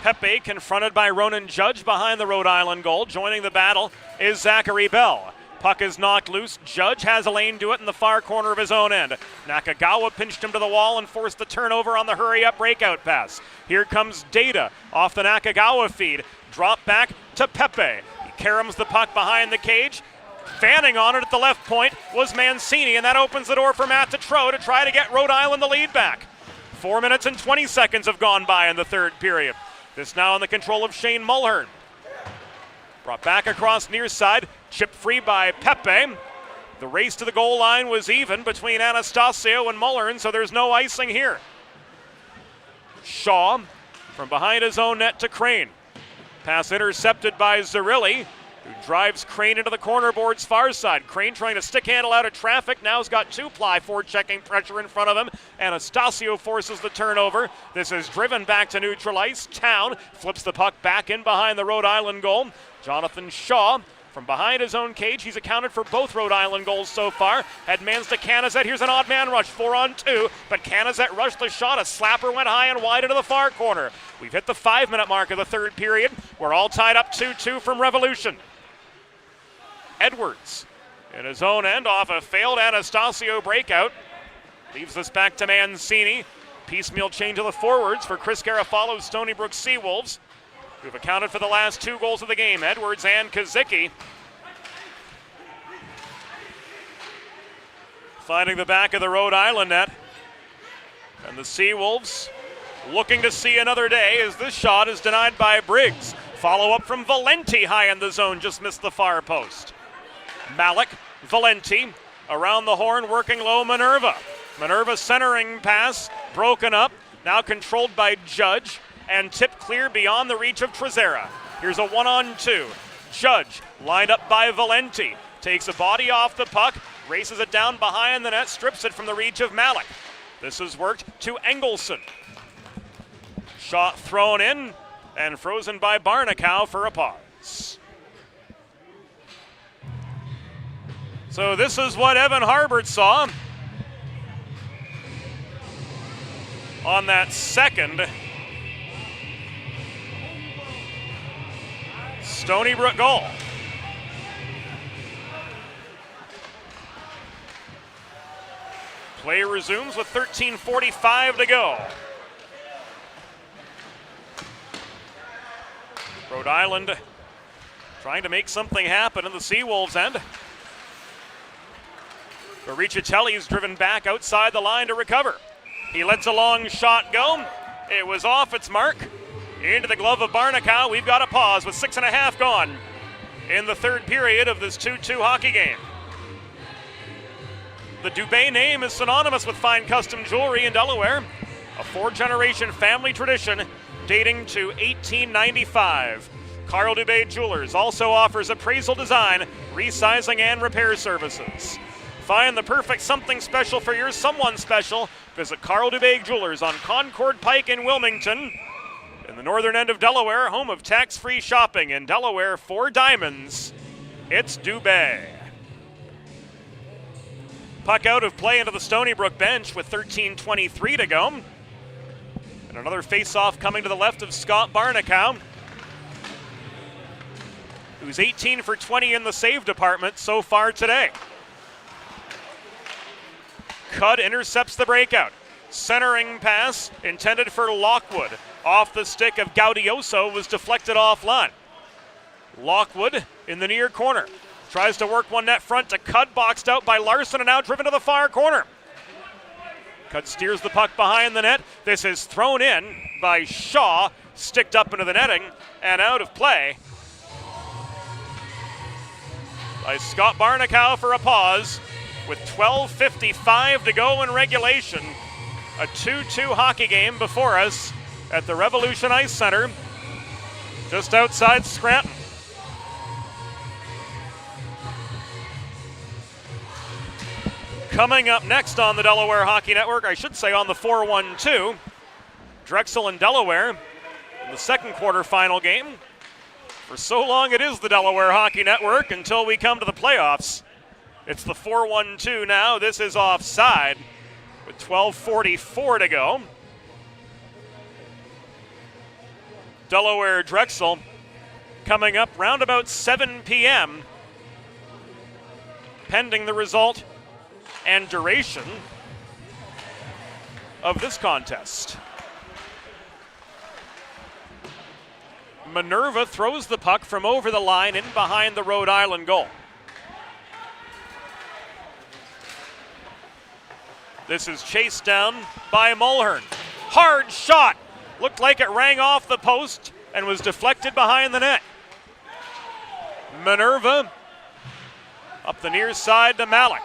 Pepe confronted by Ronan Judge behind the Rhode Island goal. Joining the battle is Zachary Bell. Puck is knocked loose. Judge has a lane to it in the far corner of his own end. Nakagawa pinched him to the wall and forced the turnover on the hurry-up breakout pass. Here comes Data off the Nakagawa feed. Drop back to Pepe. He caroms the puck behind the cage. Fanning on it at the left point was Mancini, and that opens the door for Matt Tetreault to try to get Rhode Island the lead back. 4 minutes and 20 seconds have gone by in the third period. This now in the control of Shane Mulhern. Brought back across near side, chipped free by Pepe. The race to the goal line was even between Anastasio and Mulhern, so there's no icing here. Shaw from behind his own net to Crane. Pass intercepted by Zerilli, who drives Crane into the corner board's far side. Crane trying to stick handle out of traffic. Now he's got 2-ply forechecking pressure in front of him. Anastasio forces the turnover. This is driven back to neutral ice. Town flips the puck back in behind the Rhode Island goal. Jonathan Shaw from behind his own cage. He's accounted for both Rhode Island goals so far. Headmans to Canizet. Here's an odd man rush, 4-on-2. But Canizet rushed the shot. A slapper went high and wide into the far corner. We've hit the 5-minute mark of the third period. We're all tied up 2-2 from Revolution. Edwards in his own end off a failed Anastasio breakout. Leaves this back to Mancini. Piecemeal change of the forwards for Chris Garofalo's Stony Brook Seawolves, who've accounted for the last 2 goals of the game, Edwards and Kazicki. Finding the back of the Rhode Island net. And the Seawolves looking to see another day as this shot is denied by Briggs. Follow up from Valenti high in the zone, just missed the far post. Malik, Valenti, around the horn, working low Minerva. Minerva centering pass, broken up, now controlled by Judge, and tipped clear beyond the reach of Trezera. Here's a 1-on-2. Judge, lined up by Valenti, takes a body off the puck, races it down behind the net, strips it from the reach of Malik. This has worked to Engelson. Shot thrown in, and frozen by Barnacow for a pause. So this is what Evan Harbert saw on that second Stony Brook goal. Play resumes with 13:45 to go. Rhode Island trying to make something happen in the Seawolves end. Baricatelli's driven back outside the line to recover. He lets a long shot go. It was off its mark. Into the glove of Barnacow. We've got a pause with 6.5 gone in the third period of this 2-2 hockey game. The Dubé name is synonymous with fine custom jewelry in Delaware, a 4-generation family tradition dating to 1895. Carl Dubé Jewelers also offers appraisal design, resizing, and repair services. Find the perfect something special for your someone special. Visit Carl Dubé Jewelers on Concord Pike in Wilmington. In the northern end of Delaware, home of tax-free shopping in Delaware for diamonds, it's Dubé. Puck out of play into the Stony Brook bench with 13:23 to go. And another face-off coming to the left of Scott Barnacow, who's 18 for 20 in the save department so far today. Cudd intercepts the breakout. Centering pass intended for Lockwood. Off the stick of Gaudioso, was deflected offline. Lockwood in the near corner. Tries to work one net front to Cudd, boxed out by Larson and now driven to the far corner. Cudd steers the puck behind the net. This is thrown in by Shaw, sticked up into the netting and out of play by Scott Barnacow for a pause. With 12:55 to go in regulation, a 2-2 hockey game before us at the Revolution Ice Center, just outside Scranton. Coming up next on the Delaware Hockey Network, I should say on the 412, Drexel and Delaware in the second quarterfinal game. For so long it is the Delaware Hockey Network until we come to the playoffs. It's the 412 now. This is offside with 12:44 to go. Delaware Drexel coming up round about 7 p.m. pending the result and duration of this contest. Minerva throws the puck from over the line in behind the Rhode Island goal. This is chased down by Mulhern. Hard shot. Looked like it rang off the post and was deflected behind the net. Minerva up the near side to Malik.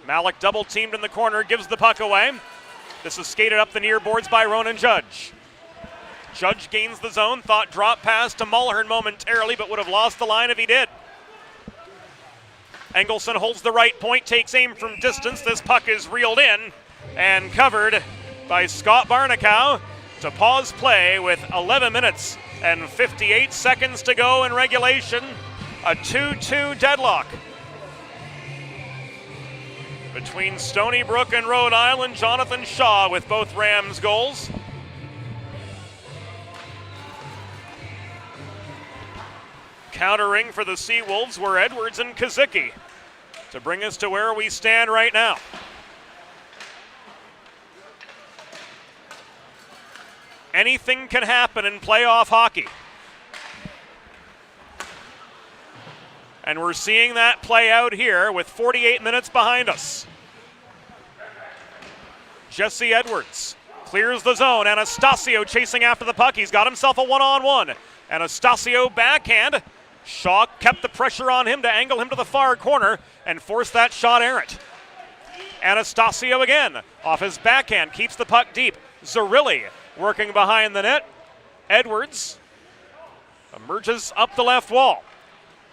Malik double teamed in the corner, gives the puck away. This is skated up the near boards by Ronan Judge. Judge gains the zone, thought drop pass to Mulhern momentarily, but would have lost the line if he did. Engelson holds the right point, takes aim from distance. This puck is reeled in and covered by Scott Barnacow to pause play with 11 minutes and 58 seconds to go in regulation. A 2-2 deadlock between Stony Brook and Rhode Island. Jonathan Shaw with both Rams goals. Countering for the Seawolves were Edwards and Kazicki to bring us to where we stand right now. Anything can happen in playoff hockey. And we're seeing that play out here with 48 minutes behind us. Jesse Edwards clears the zone. Anastasio chasing after the puck. He's got himself a one-on-one. Anastasio backhand. Shaw kept the pressure on him to angle him to the far corner and force that shot errant. Anastasio again off his backhand, keeps the puck deep. Zerilli working behind the net. Edwards emerges up the left wall.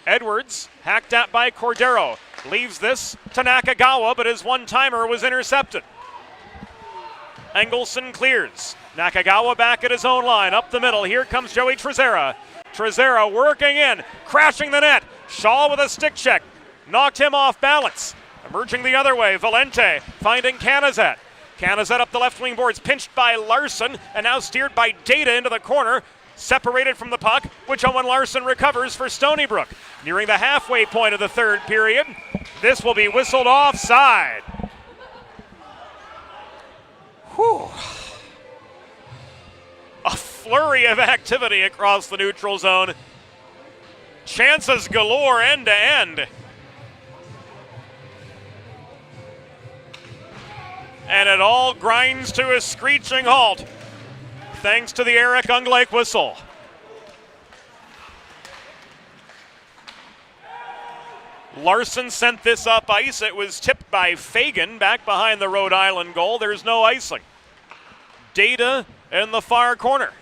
Edwards hacked at by Cordero. Leaves this to Nakagawa, but his one-timer was intercepted. Engelson clears. Nakagawa back at his own line, up the middle. Here comes Joey Trezera. Trezera working in, crashing the net. Shaw with a stick check. Knocked him off balance. Emerging the other way, Valente finding Canizet. Canizet up the left wing boards, pinched by Larson, and now steered by Data into the corner. Separated from the puck, which Owen Larson recovers for Stony Brook. Nearing the halfway point of the third period. This will be whistled offside. Whew. A flurry of activity across the neutral zone Chances galore end to end. And it all grinds to a screeching halt thanks to the Eric Unglake whistle. Larson sent this up ice. It was tipped by Fagan back behind the Rhode Island goal. There's no icing. Data in the far corner.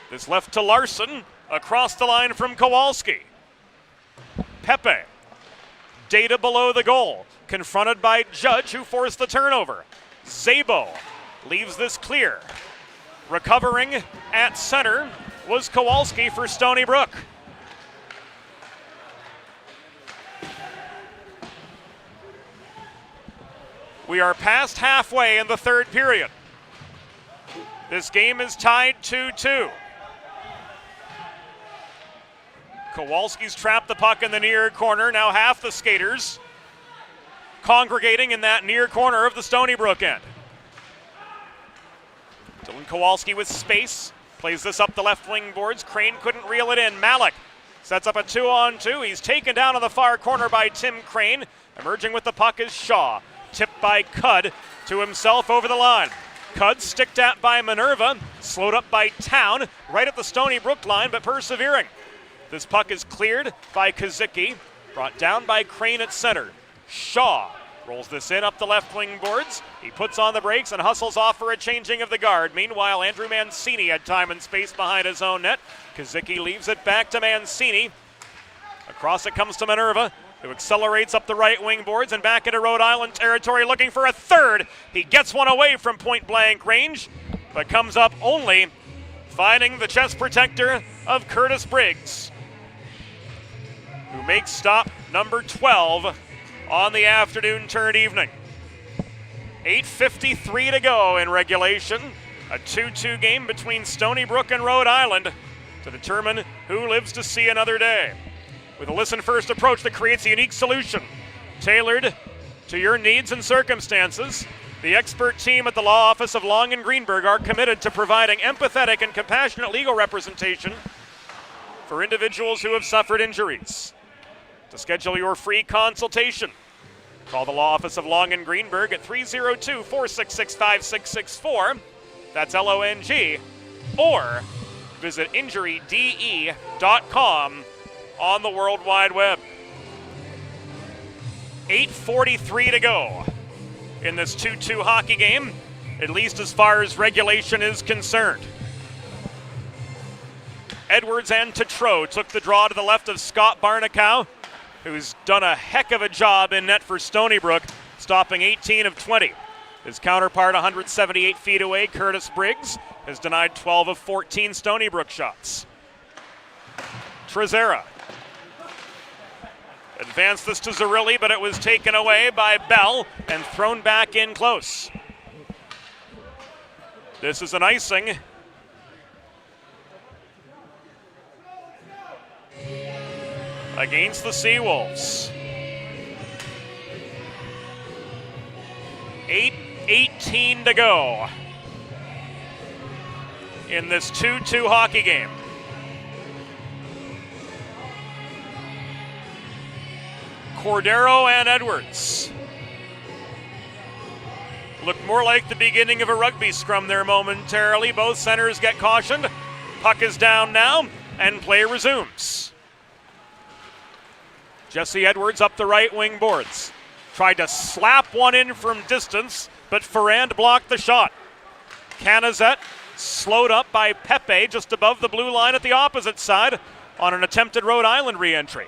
This left to Larson, across the line from Kowalski. Pepe. Data below the goal, confronted by Judge, who forced the turnover. Szabo leaves this clear. Recovering at center was Kowalski for Stony Brook. We are past halfway in the third period. This game is tied 2-2. Kowalski's trapped the puck in the near corner. Now half the skaters congregating in that near corner of the Stony Brook end. Dylan Kowalski with space. Plays this up the left wing boards. Crane couldn't reel it in. Malik sets up a 2-on-2. He's taken down on the far corner by Tim Crane. Emerging with the puck is Shaw. Tipped by Cudd to himself over the line. Cudd sticked at by Minerva. Slowed up by Town. Right at the Stony Brook line, but persevering. This puck is cleared by Kazicki. Brought down by Crane at center. Shaw rolls this in up the left wing boards. He puts on the brakes and hustles off for a changing of the guard. Meanwhile, Andrew Mancini had time and space behind his own net. Kazicki leaves it back to Mancini. Across it comes to Minerva, who accelerates up the right wing boards and back into Rhode Island territory looking for a third. He gets one away from point blank range, but comes up only finding the chest protector of Curtis Briggs, who makes stop number 12 on the afternoon turn evening. 8:53 to go in regulation. A 2-2 game between Stony Brook and Rhode Island to determine who lives to see another day. With a listen-first approach that creates a unique solution tailored to your needs and circumstances, the expert team at the Law Office of Long and Greenberg are committed to providing empathetic and compassionate legal representation for individuals who have suffered injuries. To schedule your free consultation, call the Law Office of Long and Greenberg at 302-466-5664. That's LONG. Or visit injuryde.com on the World Wide Web. 8:43 to go in this 2-2 hockey game, at least as far as regulation is concerned. Edwards and Tetreault took the draw to the left of Scott Barnacow, who's done a heck of a job in net for Stony Brook, stopping 18 of 20. His counterpart 178 feet away, Curtis Briggs, has denied 12 of 14 Stony Brook shots. Trezera advanced this to Zerilli, but it was taken away by Bell and thrown back in close. This is an icing. Against the Seawolves. 8:18 to go in this 2-2 hockey game. Cordero and Edwards look more like the beginning of a rugby scrum there momentarily. Both centers get cautioned. Puck is down now, and play resumes. Jesse Edwards up the right wing boards. Tried to slap one in from distance, but Ferrand blocked the shot. Canizette slowed up by Pepe just above the blue line at the opposite side on an attempted Rhode Island re-entry.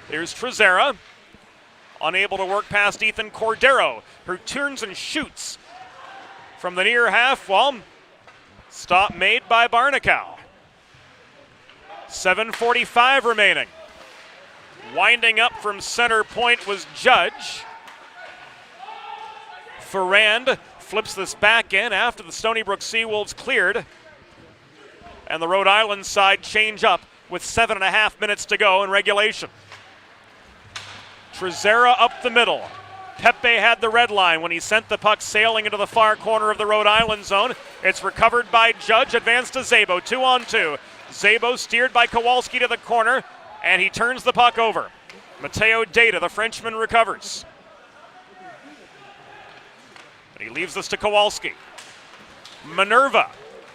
Here's Trezera, unable to work past Ethan Cordero, who turns and shoots from the near half wall. Stop made by Barnacow. 7:45 remaining. Winding up from center point was Judge. Ferrand flips this back in after the Stony Brook Seawolves cleared. And the Rhode Island side change up with 7.5 minutes to go in regulation. Trezera up the middle. Pepe had the red line when he sent the puck sailing into the far corner of the Rhode Island zone. It's recovered by Judge, advanced to Szabo, 2-on-2. Szabo steered by Kowalski to the corner, and he turns the puck over. Matteo Data, the Frenchman, recovers. And he leaves this to Kowalski. Minerva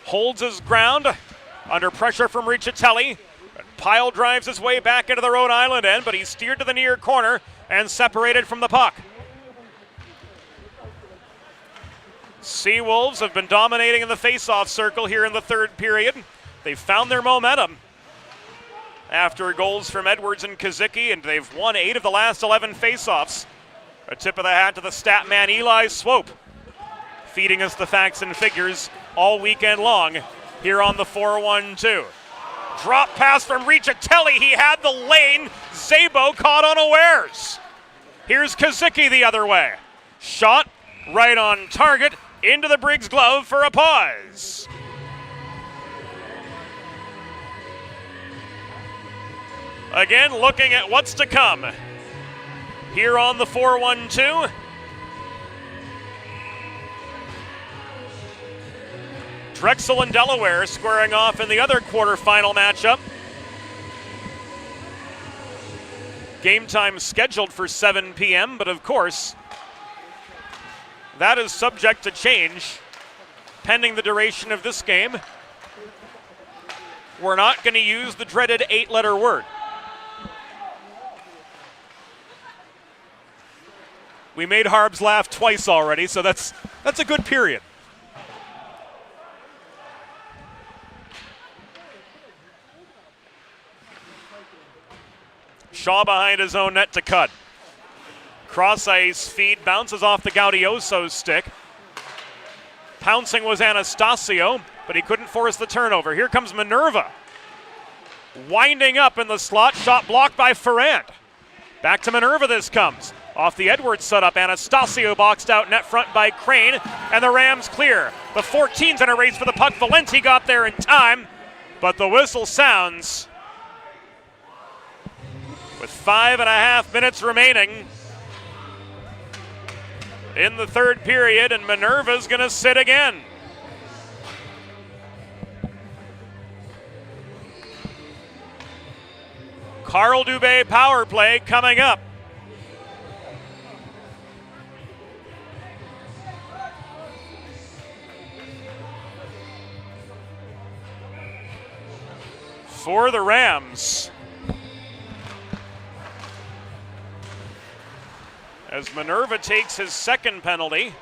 holds his ground under pressure from Riccitelli. Pyle drives his way back into the Rhode Island end, but he's steered to the near corner and separated from the puck. Seawolves have been dominating in the face-off circle here in the third period. They've found their momentum after goals from Edwards and Kazicki, and they've won 8 of the last 11 face-offs. A tip of the hat to the stat man Eli Swope, feeding us the facts and figures all weekend long here on the 412. Drop pass from Riccitelli. He had the lane. Szabo caught unawares. Here's Kazicki the other way. Shot right on target into the Briggs glove for a pause. Again, looking at what's to come here on the 412. Drexel and Delaware squaring off in the other quarterfinal matchup. Game time scheduled for 7 p.m., but of course, that is subject to change pending the duration of this game. We're not going to use the dreaded 8-letter word. We made Harbs laugh twice already, so that's a good period. Shaw behind his own net to cut. Cross ice feed bounces off the Gaudioso stick. Pouncing was Anastasio, but he couldn't force the turnover. Here comes Minerva. Winding up in the slot, shot blocked by Ferrand. Back to Minerva this comes. Off the Edwards setup, Anastasio boxed out net front by Crane, and the Rams clear. The 14's in a race for the puck. Valenti got there in time, but the whistle sounds with 5.5 minutes remaining in the third period, and Minerva's going to sit again. Carl Dubé power play coming up. For the Rams, as Minerva takes his second penalty,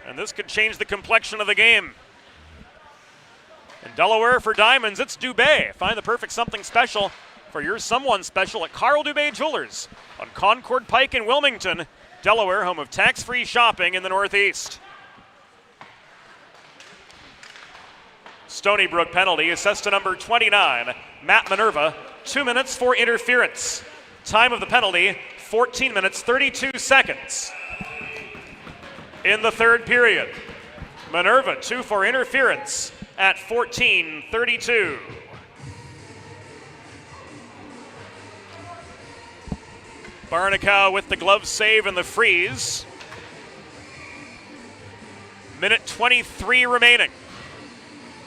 and this could change the complexion of the game. In Delaware for Diamonds, it's Dubé. Find the perfect something special for your someone special at Carl Dubé Jewelers on Concord Pike in Wilmington, Delaware, home of tax-free shopping in the Northeast. Stony Brook penalty assessed to number 29, Matt Minerva, 2 minutes for interference. Time of the penalty, 14 minutes, 32 seconds. In the third period, Minerva 2 for interference at 14:32. Barnicow with the glove save and the freeze. Minute 23 remaining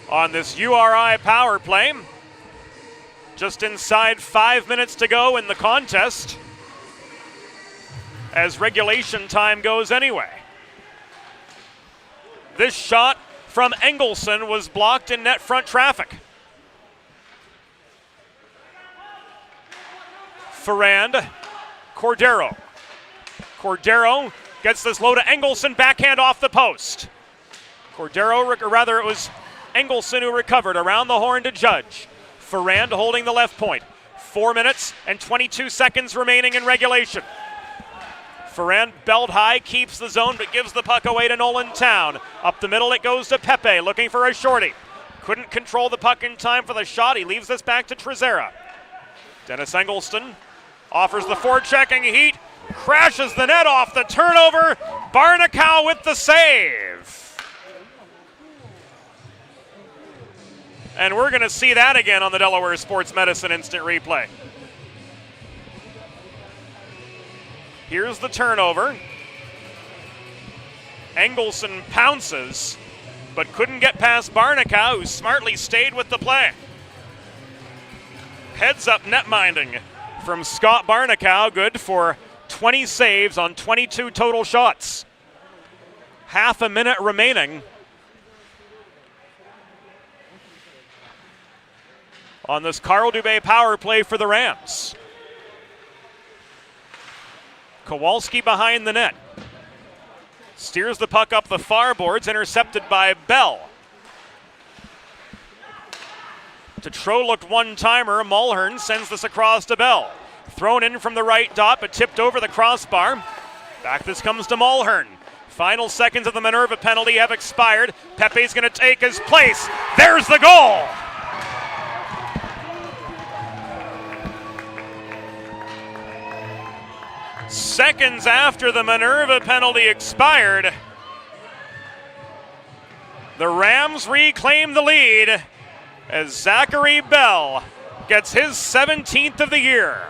on this URI power play. Just inside 5 minutes to go in the contest, as regulation time goes anyway. This shot from Engelson was blocked in net front traffic. Ferrand, Cordero. Cordero gets this low to Engelson, backhand off the post. Cordero, or rather it was Engelson who recovered around the horn to Judge. Ferrand holding the left point. 4 minutes and 22 seconds remaining in regulation. Ferrand belt high, keeps the zone, but gives the puck away to Nolan Town. Up the middle it goes to Pepe, looking for a shorty. Couldn't control the puck in time for the shot. He leaves this back to Trezera. Dennis Engelston offers the forechecking heat, crashes the net off the turnover. Barnicow with the save. And we're going to see that again on the Delaware Sports Medicine Instant Replay. Here's the turnover. Engelson pounces, but couldn't get past Barnacow, who smartly stayed with the play. Heads up netminding from Scott Barnacow, good for 20 saves on 22 total shots. Half a minute remaining on this Carl Dubé power play for the Rams. Kowalski behind the net. Steers the puck up the far boards, intercepted by Bell. Tetreault looked one-timer. Mulhern sends this across to Bell. Thrown in from the right dot, but tipped over the crossbar. Back this comes to Mulhern. Final seconds of the Minerva penalty have expired. Pepe's going to take his place. There's the goal! Seconds after the Minerva penalty expired, the Rams reclaim the lead as Zachary Bell gets his 17th of the year.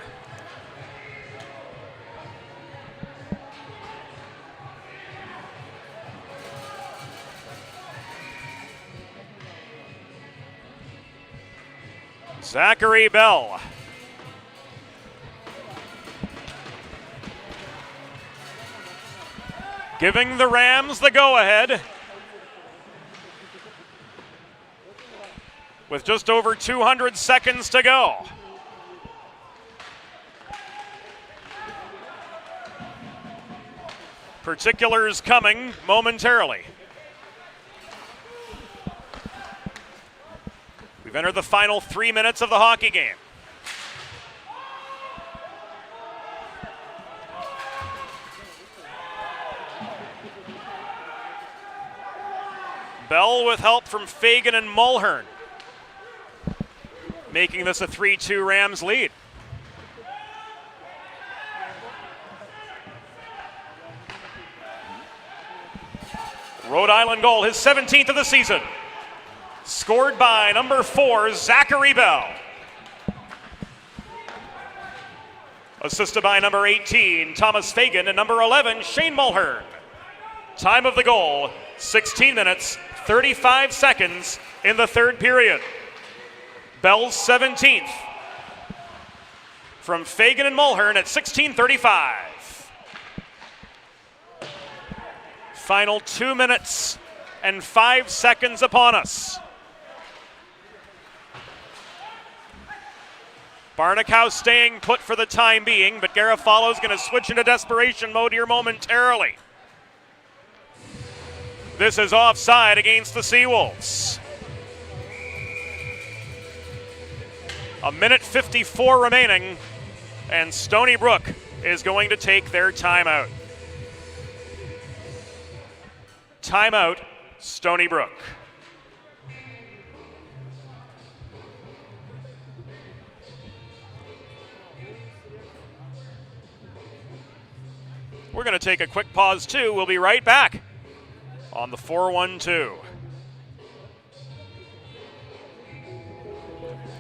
Zachary Bell. Giving the Rams the go-ahead with just over 200 seconds to go. Particulars coming momentarily. We've entered the final 3 minutes of the hockey game. Bell with help from Fagan and Mulhern, making this a 3-2 Rams lead. Rhode Island goal, his 17th of the season. Scored by number 4, Zachary Bell. Assisted by number 18, Thomas Fagan, and number 11, Shane Mulhern. Time of the goal, 16 minutes, 35 seconds in the third period. Bell's 17th from Fagan and Mulhern at 16:35. Final 2 minutes and 5 seconds upon us. Barnacow staying put for the time being, but Garofalo's going to switch into desperation mode here momentarily. This is offside against the Seawolves. A minute 54 remaining, and Stony Brook is going to take their timeout. Timeout, Stony Brook. We're going to take a quick pause too. We'll be right back on the 412.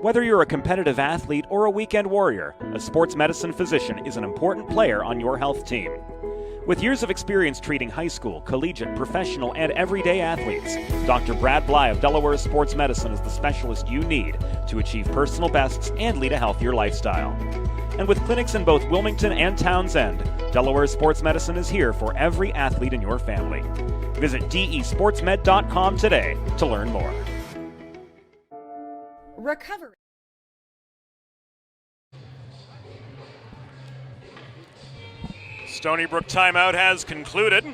Whether you're a competitive athlete or a weekend warrior, a sports medicine physician is an important player on your health team. With years of experience treating high school, collegiate, professional, and everyday athletes, Dr. Brad Bly of Delaware Sports Medicine is the specialist you need to achieve personal bests and lead a healthier lifestyle. And with clinics in both Wilmington and Townsend, Delaware Sports Medicine is here for every athlete in your family. Visit desportsmed.com today to learn more. Recovery. Stony Brook timeout has concluded.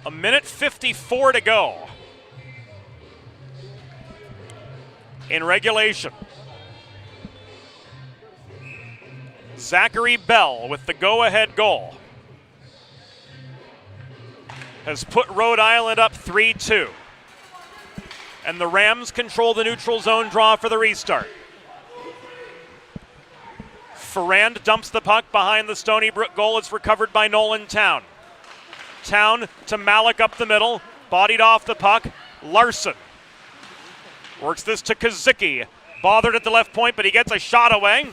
A minute 54 to go in regulation. Zachary Bell with the go-ahead goal has put Rhode Island up 3-2. And the Rams control the neutral zone draw for the restart. Ferrand dumps the puck behind the Stony Brook goal. It's recovered by Nolan Town. Town to Malik up the middle. Bodied off the puck. Larson works this to Kazicki. Bothered at the left point, but he gets a shot away.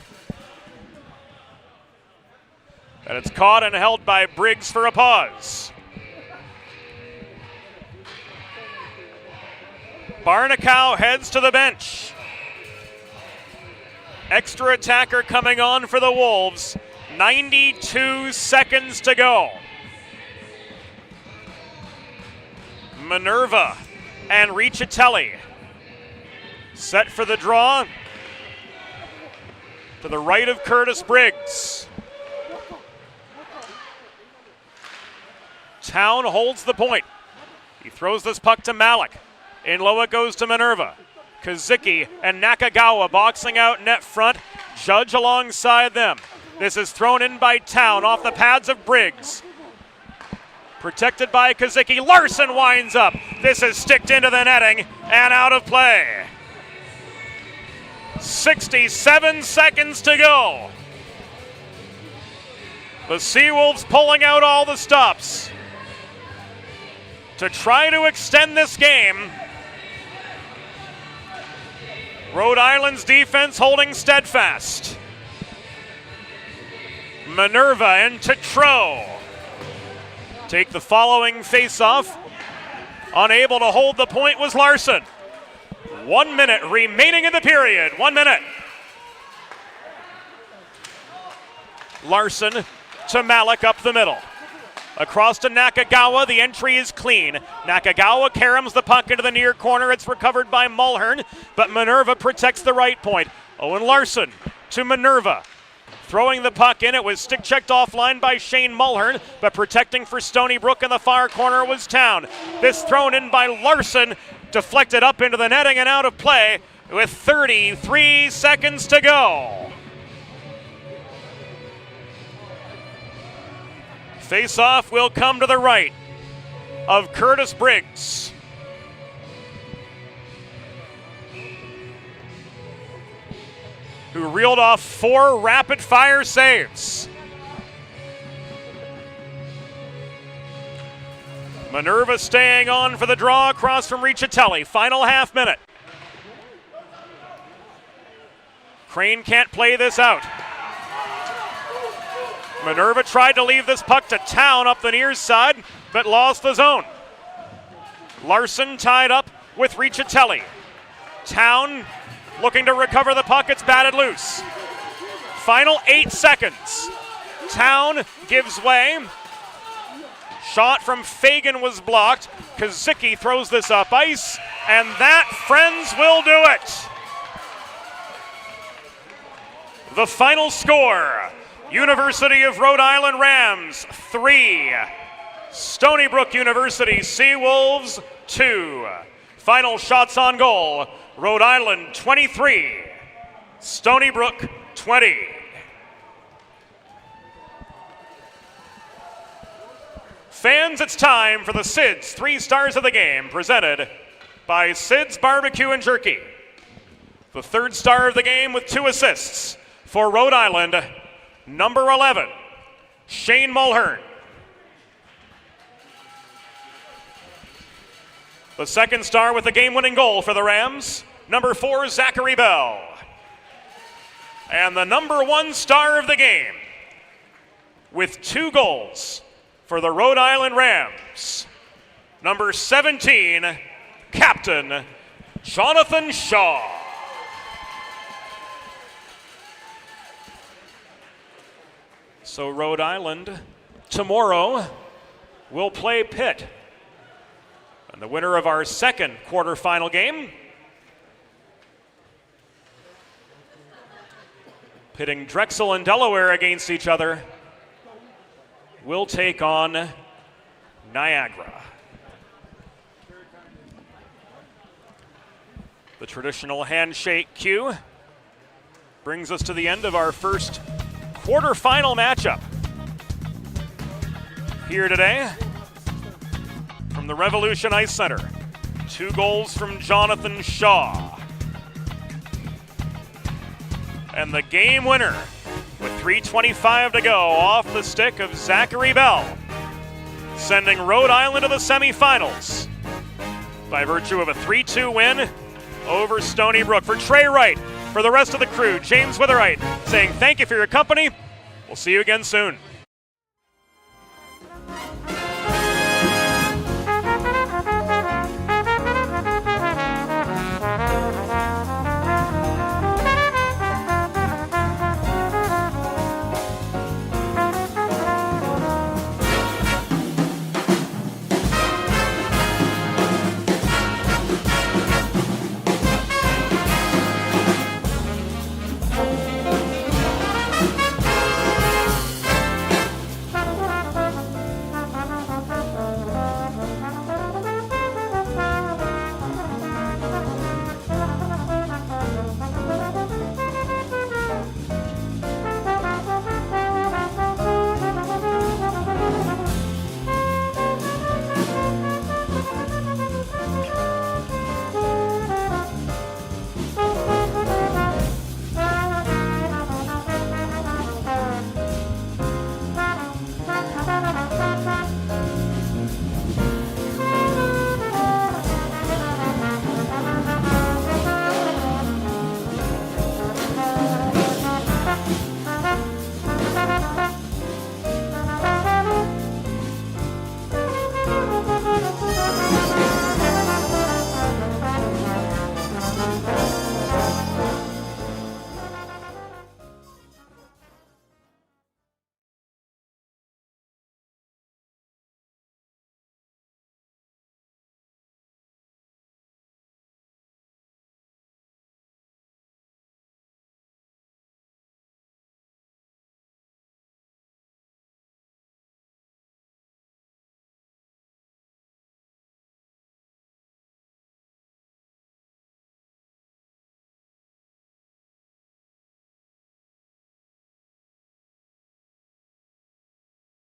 And it's caught and held by Briggs for a pause. Barnacow heads to the bench. Extra attacker coming on for the Wolves. 92 seconds to go. Minerva and Riccitelli set for the draw. To the right of Curtis Briggs. Town holds the point. He throws this puck to Malik. In low it goes to Minerva. Kazicki and Nakagawa boxing out net front. Judge alongside them. This is thrown in by Town off the pads of Briggs. Protected by Kazicki. Larson winds up. This is sticked into the netting and out of play. 67 seconds to go. The Seawolves pulling out all the stops to try to extend this game. Rhode Island's defense holding steadfast. Minerva and Tetreault take the following face-off. Unable to hold the point was Larson. 1 minute remaining in the period. 1 minute. Larson to Malik up the middle. Across to Nakagawa, the entry is clean. Nakagawa caroms the puck into the near corner. It's recovered by Mulhern, but Minerva protects the right point. Owen Larson to Minerva. Throwing the puck in, it was stick checked offline by Shane Mulhern, but protecting for Stony Brook in the far corner was Town. This thrown in by Larson, deflected up into the netting and out of play with 33 seconds to go. Face-off will come to the right of Curtis Briggs. Who reeled off 4 rapid-fire saves. Minerva staying on for the draw across from Riccitelli. Final half minute. Crane can't play this out. Minerva tried to leave this puck to Town up the near side, but lost the zone. Larson tied up with Riccitelli. Town looking to recover the puck, it's batted loose. Final 8 seconds. Town gives way. Shot from Fagan was blocked. Kazicki throws this up ice, and that, friends, will do it. The final score, University of Rhode Island Rams 3, Stony Brook University Seawolves 2. Final shots on goal, Rhode Island 23, Stony Brook 20. Fans, it's time for the Sid's 3 stars of the game, presented by Sid's Barbecue and Jerky. The 3rd star of the game with 2 assists for Rhode Island, number 11, Shane Mulhern. The 2nd star with the game-winning goal for the Rams, number 4, Zachary Bell. And the number 1 star of the game with 2 goals for the Rhode Island Rams, number 17, Captain Jonathan Shaw. So Rhode Island tomorrow will play Pitt. And the winner of our 2nd quarterfinal game, pitting Drexel and Delaware against each other, will take on Niagara. The traditional handshake cue brings us to the end of our first quarterfinal matchup. Here today, from the Revolution Ice Center, 2 goals from Jonathan Shaw. And the game winner, with 3:25 to go, off the stick of Zachary Bell, sending Rhode Island to the semifinals by virtue of a 3-2 win over Stony Brook. For Trey Wright, for the rest of the crew, James Witherite saying thank you for your company. We'll see you again soon.